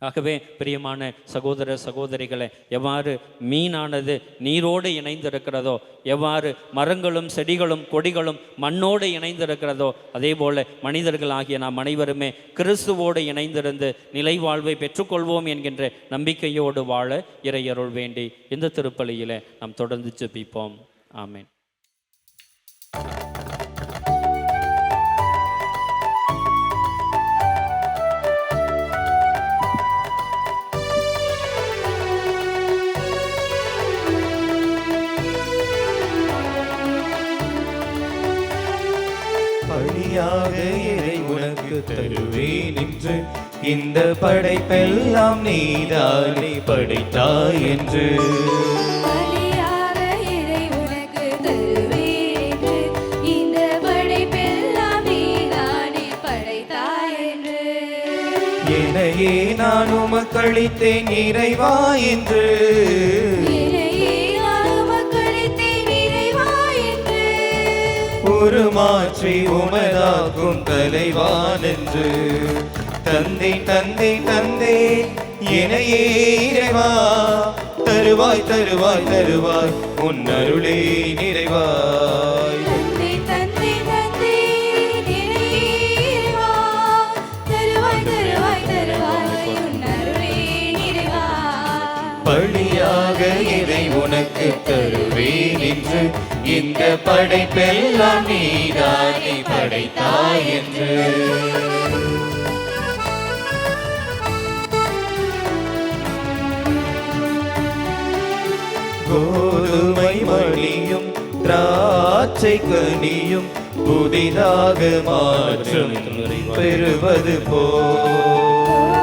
ஆகவே பிரியமான சகோதர சகோதரிகளை, எவ்வாறு மீனானது நீரோடு இணைந்திருக்கிறதோ, எவ்வாறு மரங்களும் செடிகளும் கொடிகளும் மண்ணோடு இணைந்திருக்கிறதோ, அதே போல மனிதர்களாகிய நாம் அனைவருமே கிறிஸ்துவோடு இணைந்திருந்து நிலை வாழ்வை பெற்றுக்கொள்வோம் என்கின்ற நம்பிக்கையோடு வாழ இறையருள் வேண்டி இந்த திருப்பலியிலே நாம் தொடர்ந்து ஜெபிப்போம். ஆமென். பலியாக இறை உனக்கு தருவேன் என்று, இந்த படைப்பெல்லாம் நீதானே படைத்தாய் என்று. பலியாக இறை உனக்கு தருவேன் என்று, இந்த படைப்பெல்லாம் நீதானே படைத்தாய் என்று. என்னையே நான் உமக்களித்தேன் இறைவா என்று, உருமாற்றி உமதாக்கும் தலைவான் என்று. தந்தை தந்தை தந்தை என்னையே இறைவா, தருவாய் தருவாய் தருவாய் உன் அருளே நிறைவாய். தந்தை தந்தை தந்தை நிறைவா, தருவாய் தருவாய் தருவாய் உன் அருளே நிறைவாய். பலியாக இறை உனக்கு தருவேன் என்று, இந்த படைப்பெல்லாம் நீதானே படைத்தாய் என்று. கோதுமை மணியும் திராட்சை கனியும் புதிதாக மாற்றம் பெறுவது போல்,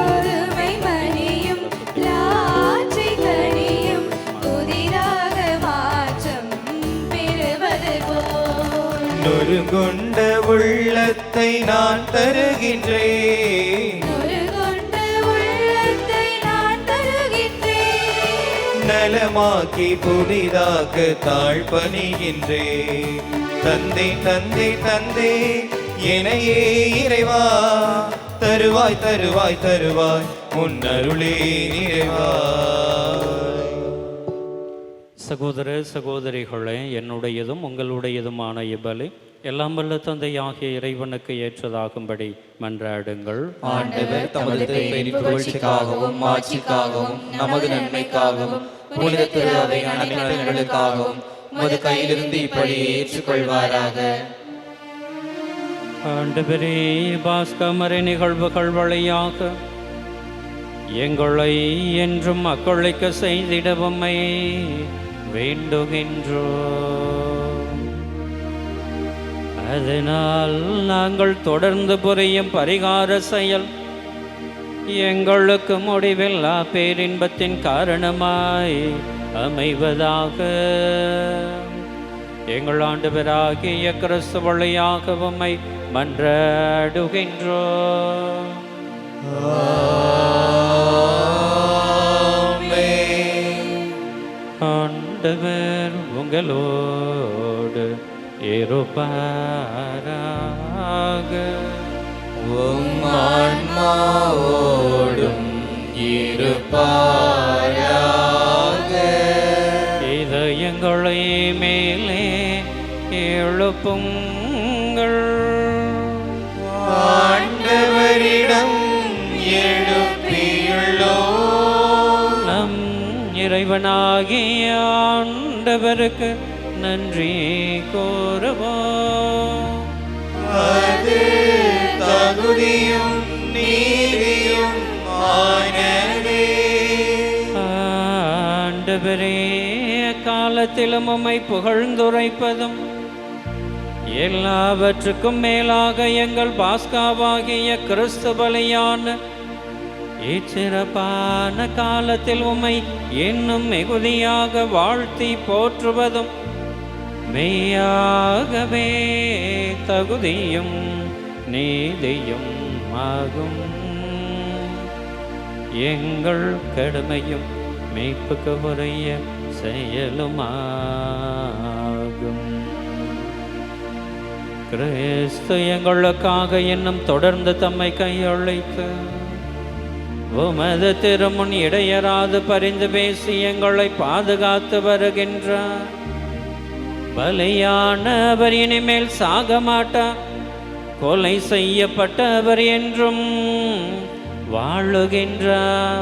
நொறுங்குண்ட உள்ளத்தை நான் தருகின்றேன், நலமாக்கி புதிதாக்க தாழ்பணிகின்றே. தந்தை தந்தை தந்தை எனையே இறைவா, தருவாய் தருவாய் தருவாய் முன்னருளே நிறைவாய். சகோதர சகோதரிகளே, என்னுடையதும் உங்களுடையதுமான இப்பலி எல்லாம் வல்ல தந்தையாகிய இறைவனுக்கு ஏற்றதாகும்படி மன்றாடுங்கள். ஆண்டவர் தமது திருப்பெயரின் புகழ்ச்சிக்காகவும் மாட்சிக்காகவும் நமது நன்மைக்காகவும் புனித திரு அவை அனைவர்களுக்காகவும் உமது கையிலிருந்து இப்படி ஏற்றுக்கொள்வாராக. ஆண்டவரே, பாஸ்கமரை நிகழ்வுகள் வழியாக எங்களை என்றும் அக்கொள்ளைக்க செய்திடவும்மை வேண்டுகின்றோம். அதனால் நாங்கள் தொடர்ந்து புரியும் பரிகார செயல் எங்களுக்கு முடிவில்லா பேரின்பத்தின் காரணமாய் அமைவதாக. எங்கள் ஆண்டவராகிய கிறிஸ்து வழியாக உம்மை மன்றாடுகின்றோம். ஆண்டவர் உங்களோடு இருப்பாராக. உம் ஆன்மாவோடும் இருப்பாராக. இதயங்களை மேலே எழுப்புங்கள். ஆண்டவரிடம் எழுப்பியுள்ளோம். நம் இறைவனாகிய ஆண்டவருக்கு நன்றி கூறுவோம். அது தகுதியும் நீதியும் ஆனதே. ஆண்டவரே, காலத்திலும் உம்மை புகழ்ந்துரைப்பதும் எல்லாவற்றுக்கும் மேலாக எங்கள் பாஸ்காவாகிய கிறிஸ்து பலியான இச்சிறப்பான காலத்தில் உம்மை இன்னும் மிகுதியாக வாழ்த்தி போற்றுவதும் மெய்யாகவே தகுதியும் நீதியும் ஆகும். எங்கள் கடமையும் மீட்புக்கு உரிய செயலுமாகும். கிறிஸ்து எங்களுக்காக இன்னும் தொடர்ந்து தம்மை கையளித்து உமது திருமுன் இடையராது பரிந்து பேசி எங்களை பாதுகாத்து வருகின்றார். பலியானவர் இனிமேல் சாக மாட்டார், கொலை செய்யப்பட்டவர் என்றும் வாழுகின்றார்.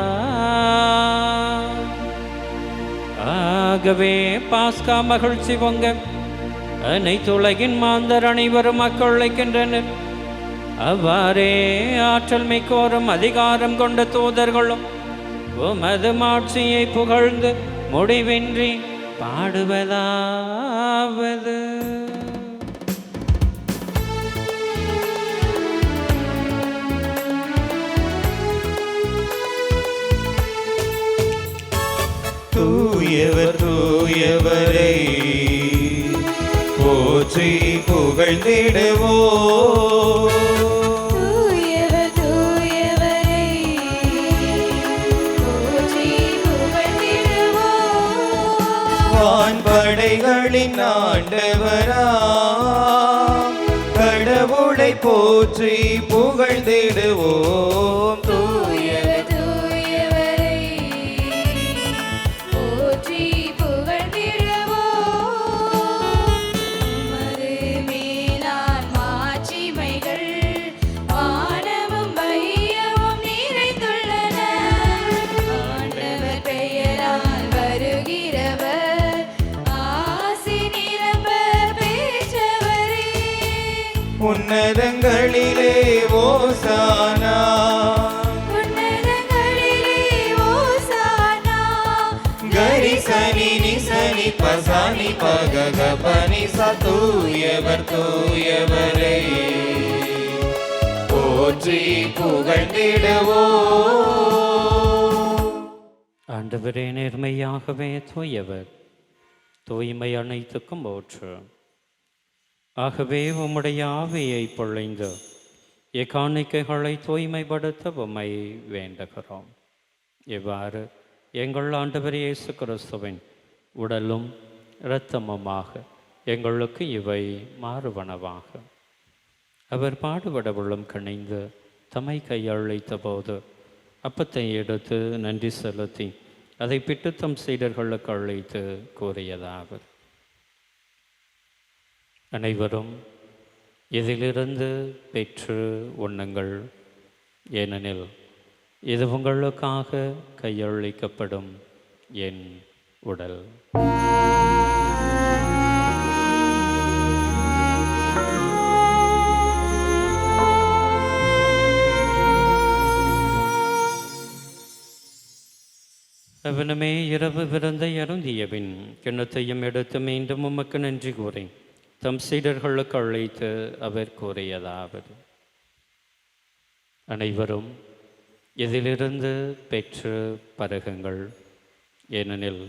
ஆகவே பாஸ்கா மகிழ்ச்சி பொங்க அனைத்து உலகின் மாந்தர் அனைவரும் அக்கொள்ளைக்கின்றனர். அவ்வாறே ஆற்றல் மிக்கோரும் அதிகாரம் கொண்ட தூதர்களும் உமது மாட்சியை புகழ்ந்து முடிவின்றி பாடுவதாவது. தூயவர் தூயவரை போற்றி புகழ்ந்திடுவோம். தூயவர் தூயவரை போற்றி புகழ்ந்திடுவோம். வான்படைகளின் ஆண்டவராம் கடவுளை போற்றி புகழ்ந்திடுவோம். தூயவர் தூயவரை போற்றி புகழ்ந்திடுவோம். உமது மேலான் மாட்சிமைகள் வானமும் வையமும் நிறைந்துள்ளன. ஆண்டவர் பெயரால் வருகிறவர் ஆசி நிரம்ப பெற்றவரே. உன்னதங்களிலே ஓசானா. உன்னதங்களிலே ஓசானா. கரிசனி நிசனி பசானி பகக பனிசா. தூயவர் தூயவரை போற்றி புகழ்ந்திடுவோம். ஆண்டவரே, நேர்மையாகவே தூயவர், தூய்மை அனைத்துக்கும் போற்று. ஆகவே உம்முடைய ஆவியை பொழிந்து எக்காணிக்கைகளை தூய்மைப்படுத்த உம்மை வேண்டுகிறோம். இவ்வாறு எங்கள் ஆண்டவர் இயேசு கிறிஸ்துவின் உடலும் இரத்தமுமாக எங்களுக்கு இவை மாறுவனவாக. அவர் பாடுபடவுள்ளும் கணிந்து தம்மை கையளித்த போது அப்பத்தை எடுத்து நன்றி செலுத்தி அதை பிட்டு தம் சீடர்களுக்கு அழைத்து கூறியதாவது: அனைவரும் இதிலிருந்து பெற்று உண்ணுங்கள், ஏனெனில் இது உங்களுக்காக கையளிக்கப்படும் என் உடல். அவனுமே இரவு விருந்தை அருந்தியபின் கிண்ணத்தையும் எடுத்து மீண்டும் உமக்கு நன்றி கூறி தம் சீடர்களுக்கு அழைத்து அவர் கூறியதாவது: அனைவரும் இதிலிருந்து பெற்று பருகுங்கள், ஏனெனில்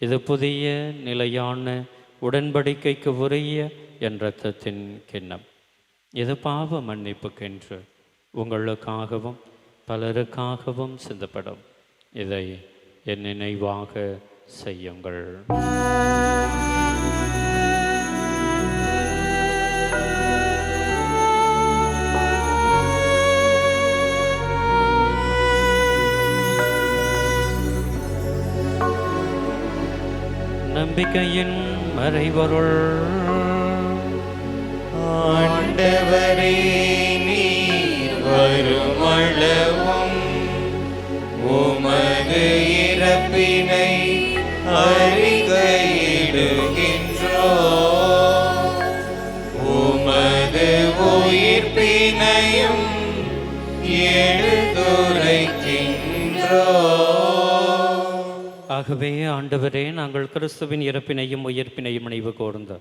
இது புதிய நிலையான உடன்படிக்கைக்கு உரிய என் இரத்தத்தின் கிண்ணம். இது பாவ மன்னிப்புக்கென்று உங்களுக்காகவும் பலருக்காகவும் சிந்தப்படும். இதை என் நினைவாக செய்யுங்கள். நம்பிக்கையின் மறைபொருள். ஆண்டவரே, நீர் வருமளவும் உமது இறப்பினை அறிக்கையிடுகின்றோம், உமது உயிர்ப்பினையும் எடுத்துரைக்கின்றோம். ஆகவே ஆண்டவரே, நாங்கள் கிறிஸ்துவின் இறப்பினையும் உயிர்ப்பினையும் நினைவு கூர்ந்த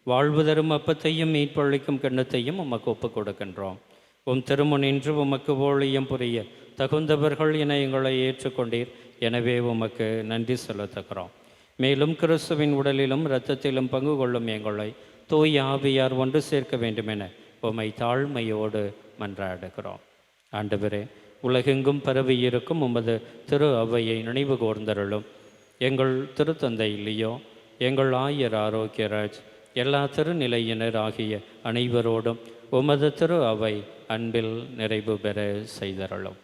வாழ்வு தரும் அப்பத்தையும் மீட்பளிக்கும் கிண்ணத்தையும் உமக்கு ஒப்புக் கொடுக்கின்றோம். உம் திருமுனின்று உமக்கு ஊழியம் புரிய தகுந்தவர்கள் என எங்களை ஏற்றுக்கொண்டீர். எனவே உமக்கு நன்றி செலுத்துகிறோம். மேலும் கிறிஸ்துவின் உடலிலும் இரத்தத்திலும் பங்கு கொள்ளும் எங்களை தூய் ஆவியார் ஒன்று சேர்க்க வேண்டுமென உம்மை தாழ்மையோடு மன்றாடுகிறோம். ஆண்டவரே, உலகெங்கும் பரவி இருக்கும் உமது திரு அவையை நினைவு கூர்ந்தருளும். எங்கள் திருத்தந்தை லியோ, எங்கள் ஆயர் ஆரோக்கியராஜ், எல்லா திருநிலையினர் ஆகிய அனைவரோடும் உமது திரு அவை அன்பில் நிறைவு பெற செய்தருளும்.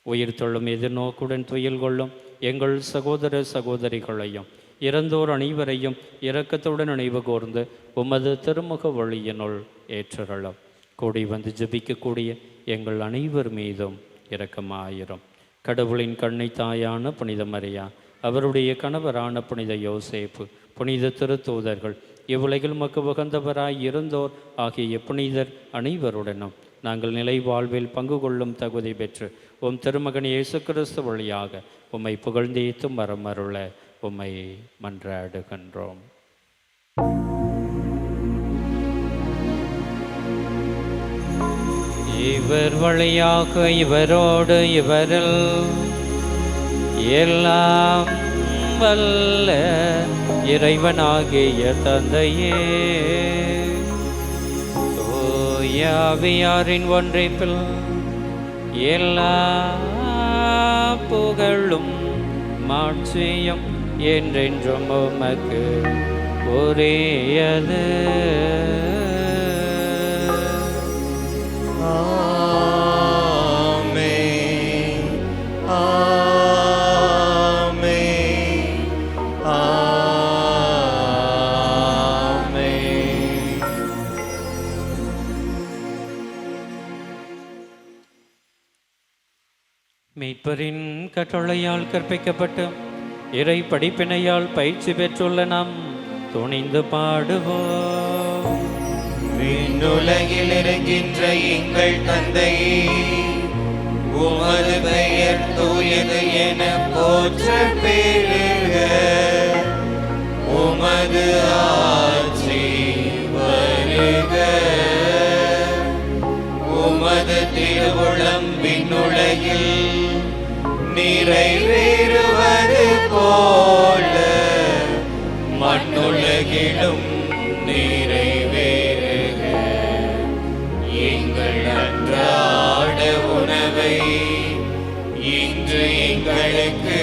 உயிர் தொழும் எதிர்நோக்குடன் துயில் கொள்ளும் எங்கள் சகோதர சகோதரிகளையும் இறந்தோர் அனைவரையும் இரக்கத்துடன் நினைவு கூர்ந்து உமது திருமுக வழியினுள் ஏற்றருளும். கூடி வந்து ஜெபிக்கக்கூடிய எங்கள் அனைவர் மீதும் இரக்கமாயிரும். கடவுளின் கண்ணை தாயான புனித மரியா, அவருடைய கணவரான புனித யோசேப்பு, புனித திருத்தூதர்கள், இவ்வுலகில் மக்கு உகந்தவராய் இருந்தோர் ஆகிய புனிதர் அனைவருடனும் நாங்கள் நிலை வாழ்வில் பங்கு கொள்ளும் தகுதி பெற்று உம் திருமகன் இயேசு கிறிஸ்து வழியாக உம்மை புகழ்ந்தேத்தும் மரம் அருள உம்மை மன்றாடுகின்றோம். இவர் வழியாக இவரோடு இவரில் எல்லாம் வல்ல இறைவனாகிய தந்தையே, தூயாவியாரின் ஒன்றைப்பில் எல்லா புகழும் மாட்சியும் என்றென்றும் உமக்கு உரியது. ஆமென், ஆமென், ஆமென். மீட்பரின் கட்டளையால் கற்பிக்கப்பட்டு இறை படிப்பினையால் பயிற்சி பெற்றுள்ள நாம் துணிந்து பாடுவோம். விண்ணுலகில் இருக்கின்ற எங்கள் தந்தையே, உமது பெயர் தூயது என போற்ற பெறுக. உமது ஆட்சி வருக. உமது திருவுளம் விண்ணுலகில் நிறைவேறுவது போல மண்ணுலகிலும் நிறைவேறுக. எங்கள் அன்றாட உணவை இன்று எங்களுக்கு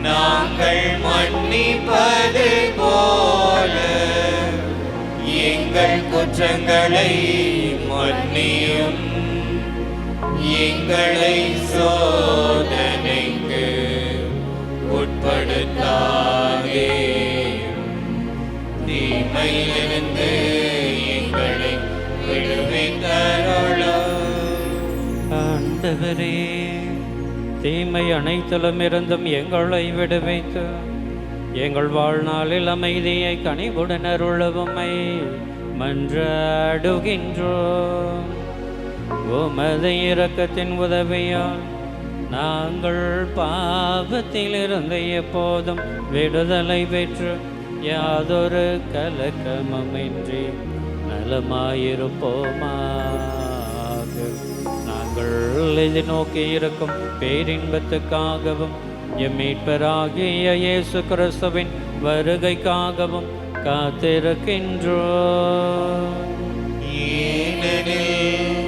நாங்கள் மன்னிப்பது போல எங்கள் குற்றங்களை மன்னியும், எங்களை சோதனைக்கு உட்படுத்தாதே, தீமையிலிருந்து எங்களை விடுவித்தருளும். ஆண்டவரே, தீமை அனைத்திலுமிருந்தும் எங்களை விடுவித்து எங்கள் வாழ்நாளில் அமைதியை கனிவுடன் அருளவுமை மன்றாடுகின்றோம். உமது இரக்கத்தின் உதவியால் நாங்கள் பாவத்திலிருந்து எப்போதும் விடுதலை பெற்று யாதொரு கலக்கமுமின்றி நலமாயிருப்போமாக. நாங்கள் எதிர்நோக்கி இருக்கும் பேரின்பத்துக்காகவும் எம் மீட்பராகிய இயேசு கிறிஸ்துவின் வருகைக்காகவும் காத்திருக்கின்றோம். ஏனெனில்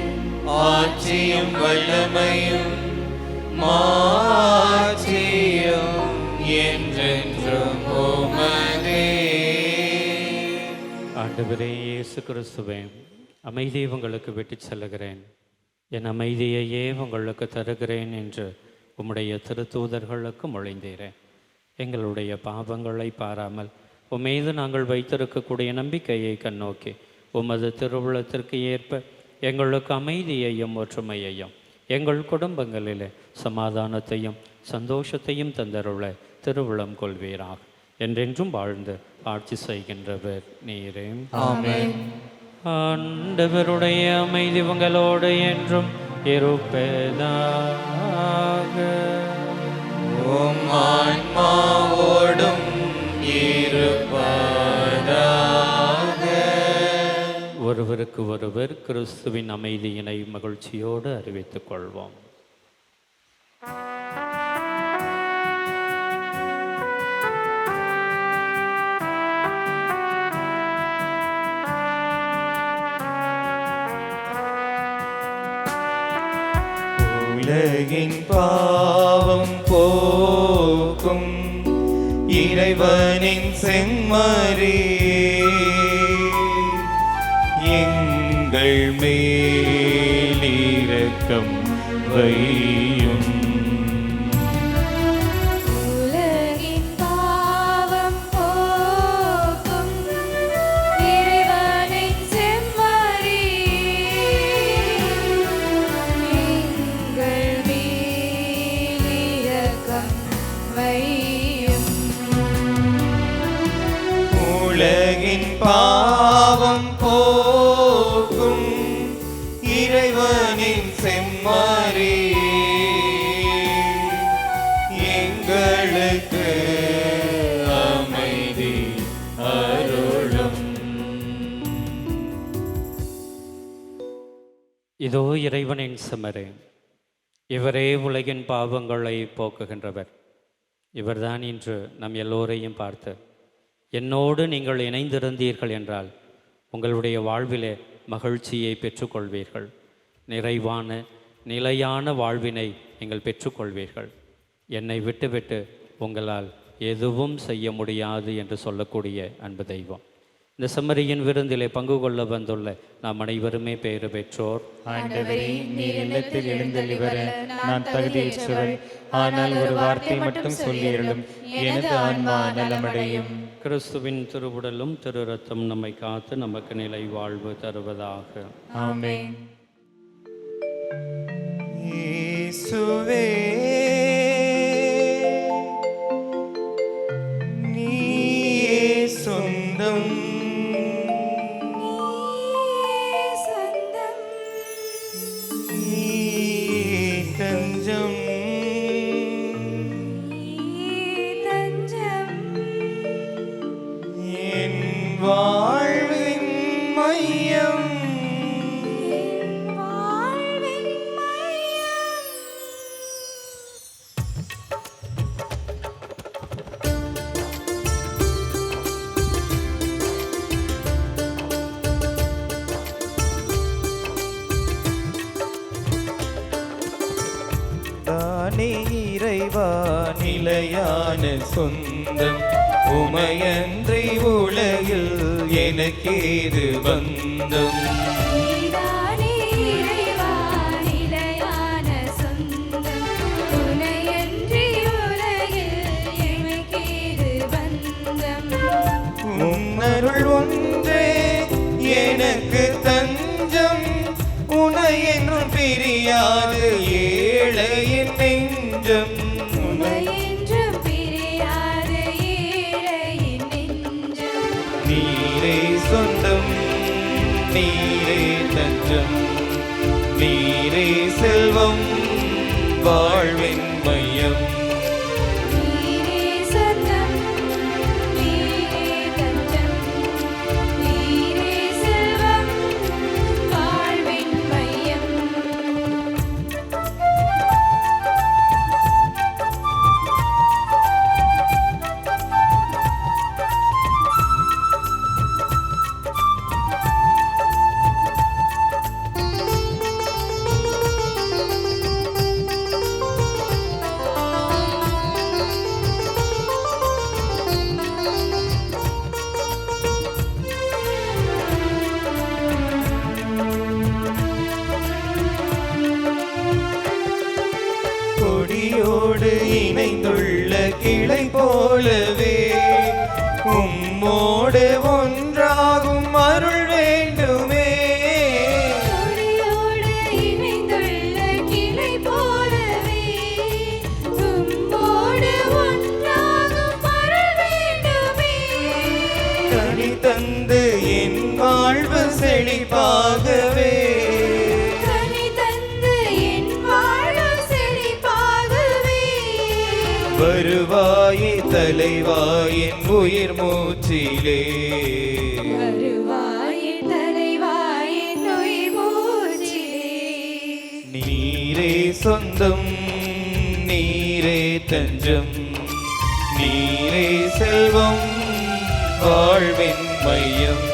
ஆட்சியும் வல்லமையும் மாட்சியும் என்றென்றும் உமதே. ஆண்டவரே இயேசு கிறிஸ்துவே, அமைதியை உங்களுக்கு விட்டுச் செல்லுகிறேன், என் அமைதியையே உங்களுக்கு தருகிறேன் என்று உம்முடைய திருத்தூதர்களுக்கு மொழிந்தீரேன். எங்களுடைய பாவங்களை பாராமல் உம்மீது நாங்கள் வைத்திருக்கக்கூடிய நம்பிக்கையை கண்ணோக்கி உமது திருவுளத்திற்கு ஏற்ப எங்களுக்கு அமைதியையும் ஒற்றுமையையும் எங்கள் குடும்பங்களிலே சமாதானத்தையும் சந்தோஷத்தையும் தந்தருள திருவுளம் கொள்வீராக. என்றென்றும் வாழ்ந்து ஆட்சி செய்கின்றவர் நீரே. ஆமென். ஆண்டவருடைய அமைதி உங்களோடு என்றும் இருப்பதாக. உம் ஆன்மாவோடும் இருப்பதாக. ஒருவருக்கு ஒருவர் கிறிஸ்துவின் அமைதியினை மகிழ்ச்சியோடு அறிவித்துக் கொள்வோம். உலகின் பாவம் போக்கும் இறைவனின் செம்மறி, எங்கள் மேல் இரக்கம் வையும். உலகின் பாவம் போக்கும் இறைவனின் செம்மறி, எங்கள் மேல் இரக்கம் வையும். உலகின் பாவம் போக்கும் இறைவனின் செம்மறி, எங்களுக்கு அமைதி அருளும். இதோ இறைவனின் செம்மறி, இவரே உலகின் பாவங்களை போக்குகின்றவர். இவர்தான் இன்று நம் எல்லோரையும் பார்த்து, என்னோடு நீங்கள் இணைந்திருந்தீர்கள் என்றால் உங்களுடைய வாழ்விலே மகிழ்ச்சியை பெற்றுக்கொள்வீர்கள், நிறைவான நிலையான வாழ்வினை நீங்கள் பெற்றுக்கொள்வீர்கள். என்னை விட்டுவிட்டு உங்களால் எதுவும் செய்ய முடியாது என்று சொல்லக்கூடிய அன்பு தெய்வம். இந்த செம்மறியின் விருந்திலே பங்கு கொள்ள வந்துள்ள நாம் அனைவருமே பேறு பெற்றோர். ஆண்டவரே, நீர் இல்லத்தில் எழுந்தள்ளி வர நான் தகுதியற்றவள். ஆனால் ஒரு வார்த்தை மட்டும் சொல்லியருளும், எனது ஆன்மா நலமடையும். கிறிஸ்துவின் திருவுடலும் திரு ரத்தம் நம்மை காத்து நமக்கு நிலை வாழ்வு தருவதாக. ஆமென். இயேசுவே, நீயே சொந்தம், சொந்தம் நீயே தஞ்சம், தஞ்சம் என் வாழ்வின் மையம், வாழ்வின் மையம். நிலையான சொந்தம் உமையன்றி உலகில் எனக்கேது பந்தம் நீதானே இறைவா நிலையான சொந்தம் உனையன்றி உலகில் எனக்கேது பந்தம் உன்னருள் ஒன்றே எனக்கு தஞ்சம் உனை என்றும் பிரியாது ஏழையின் நெஞ்சம் உமையென்றும் பிரியாத ஏழையின் நெஞ்சம் நீரே சொந்தம் நீரே தஞ்சம் நீரே செல்வம் வாழ்வின் மையம் நீரே சொந்தம் நீரே தஞ்சம் நீரே செல்வம் வாழ்வின் மையம் கொடியோடு இணைந்துள்ள கிளை போலவே உம்மோடு ஒன்றாகும் அருள் வேண்டுமே கொடியோடு இணைந்துள்ள கிளை போலவே உம்மோடு ஒன்றாகும் அருள் வேண்டுமே கனி தந்து என் வாழ்வு செழிப்பாகவே கனி தந்து என் வாழ்வு செழிப்பாகவே வருவாயே தலைவாயின் உயிர் மூச்சிலே வருவாயே தலைவாயே நோய் மூச்சிலே நீரே சொந்தம் நீரே தஞ்சம் நீரே செல்வம் வாழ்வின் மையம்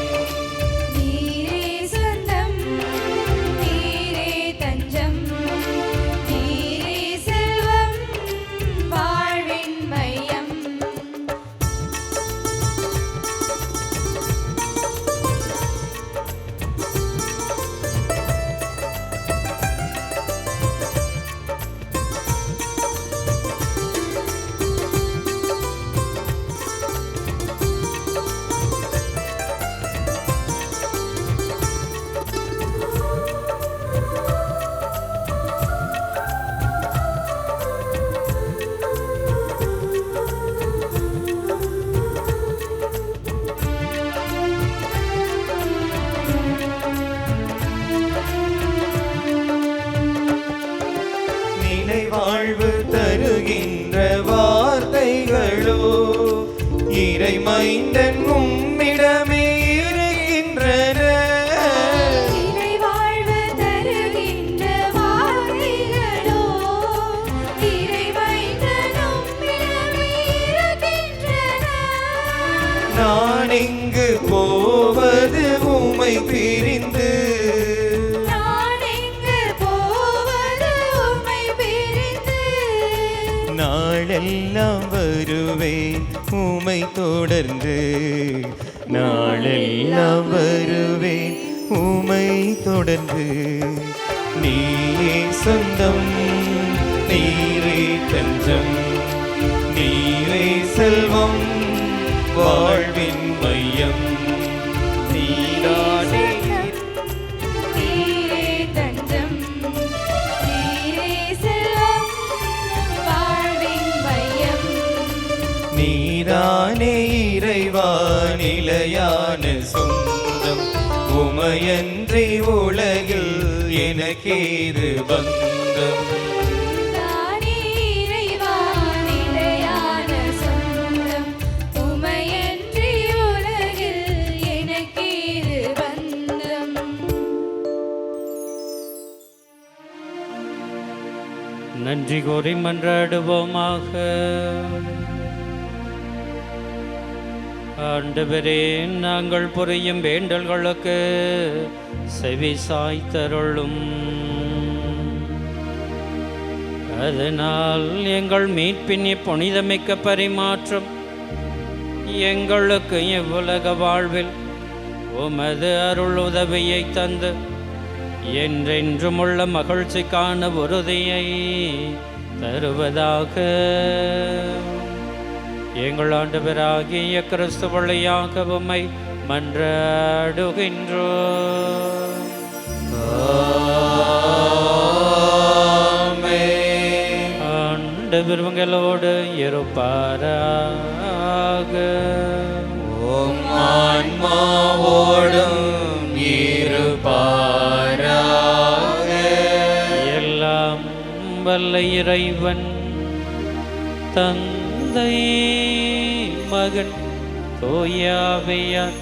நீரே சொந்தம் நீரே தஞ்சம் நீரே செல்வம் வாழ்வின் மையம் நிலை வாழ்வு தருகின்ற வார்த்தைகளோ இறை மைந்தன் உம்மிடமே இருக்கின்றன இறை வாழ்வு தருகின்ற வார்த்தைகளோ இறை வைத்தனும் பிறவே இருக்கின்றன நான் எங்கு போவது உமை பிரிந்து நான் எங்கு போவது உம்மை பிரிந்து நாளெல்லாம் வருவேன் உமை தொடர்ந்து நாளெல்லாம் வருவேன் உமை தொடர்ந்து நீயே சொந்தம் நீரே தஞ்சம் நீரே செல்வம் வாழ்வின் மையம் நீதானே நீரே தஞ்சம் நீரே செல்வம் வாழ்வின் மையம் நீதானே இறைவா நிலையான சொந்தம் உமையன்றி உலகில் எனக்கேது பந்தம் தானே இறைவா நிலையான சொந்தம் உமையன்றி உலகில் எனக்கேது பந்தம் நன்றி கூறி மன்றாடுவோமாக. ஆண்டவரே, நாங்கள் புரியும் வேண்டல்களுக்கு செவி சாய்த்தருளும். அதனால் எங்கள் மீட்பின் புனிதமிக்க பரிமாற்றம் எங்களுக்கு இவ்வுலக வாழ்வில் உமது அருள் உதவியை தந்து என்றென்றுமுள்ள மகிழ்ச்சிக்கான உறுதியை தருவதாக. எங்கள் ஆண்டவராகிய கிறிஸ்து வழியாக உம்மை மன்றாடுகின்றோம். ஆண்டவர் உங்களோடு இருப்பாராக. உம் ஆன்மாவோடும் இருப்பாராக. எல்லாம் வல்ல இறைவன் தந்தை மகன் தூயாவியார்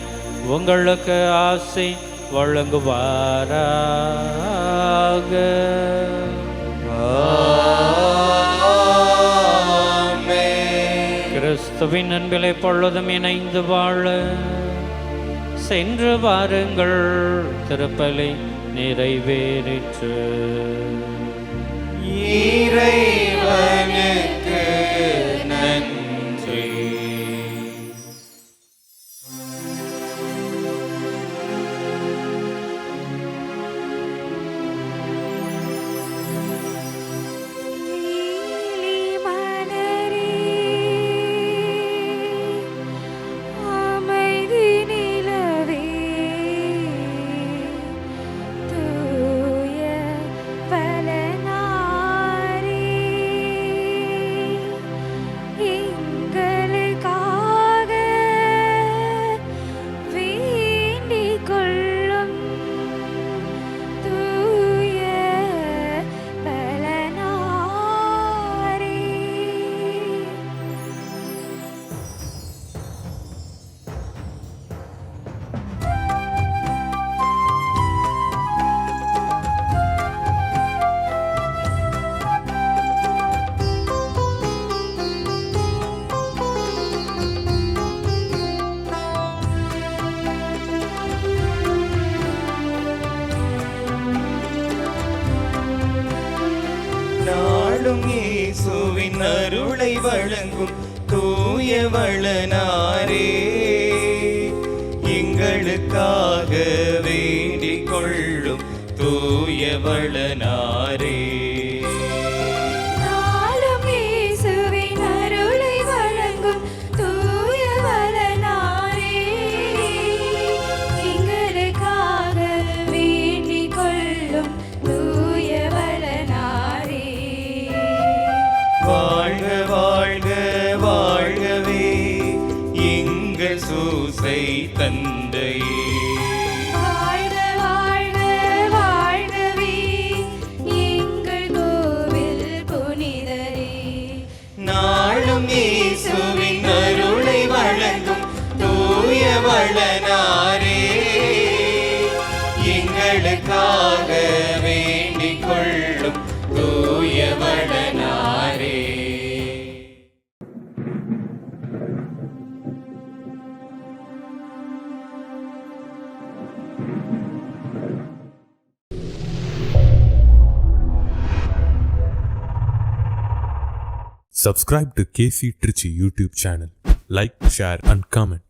உங்களுக்கு ஆசை வழங்குவாராக. கிறிஸ்துவின் அன்பிலே பொழுதும் இணைந்து வாழ சென்று வாருங்கள். திருப்பலி நிறைவேறிற்று. இறைவனுக்கு நன்றி. நாளும் இயேசுவின் அருளை வழங்கும் தூயவளனாரே, எங்களுக்காக வேண்டிக் கொள்ளும் தூயவளனாரே. நாளும் இயேசுவின் அருளை வழங்கும் தூயவளனாரே, எங்களுக்காக வேண்டிக் கொள்ளும் தூயவளனாரே. வாழ்க வாழ்க வாழ்கவே எங்கள் சூசை தந்தையே. வாழ்க வாழ்க வாழ்கவே எங்கள் கோவில் புனிதரே. நாளும் இயேசுவின் அருளை வழங்கும் தூயவளனாரே, எங்களுக்காக வேண்டிக் கொள்ளும் தூயவளனாரே. Subscribe to KC Trichy YouTube channel. Like, share and comment.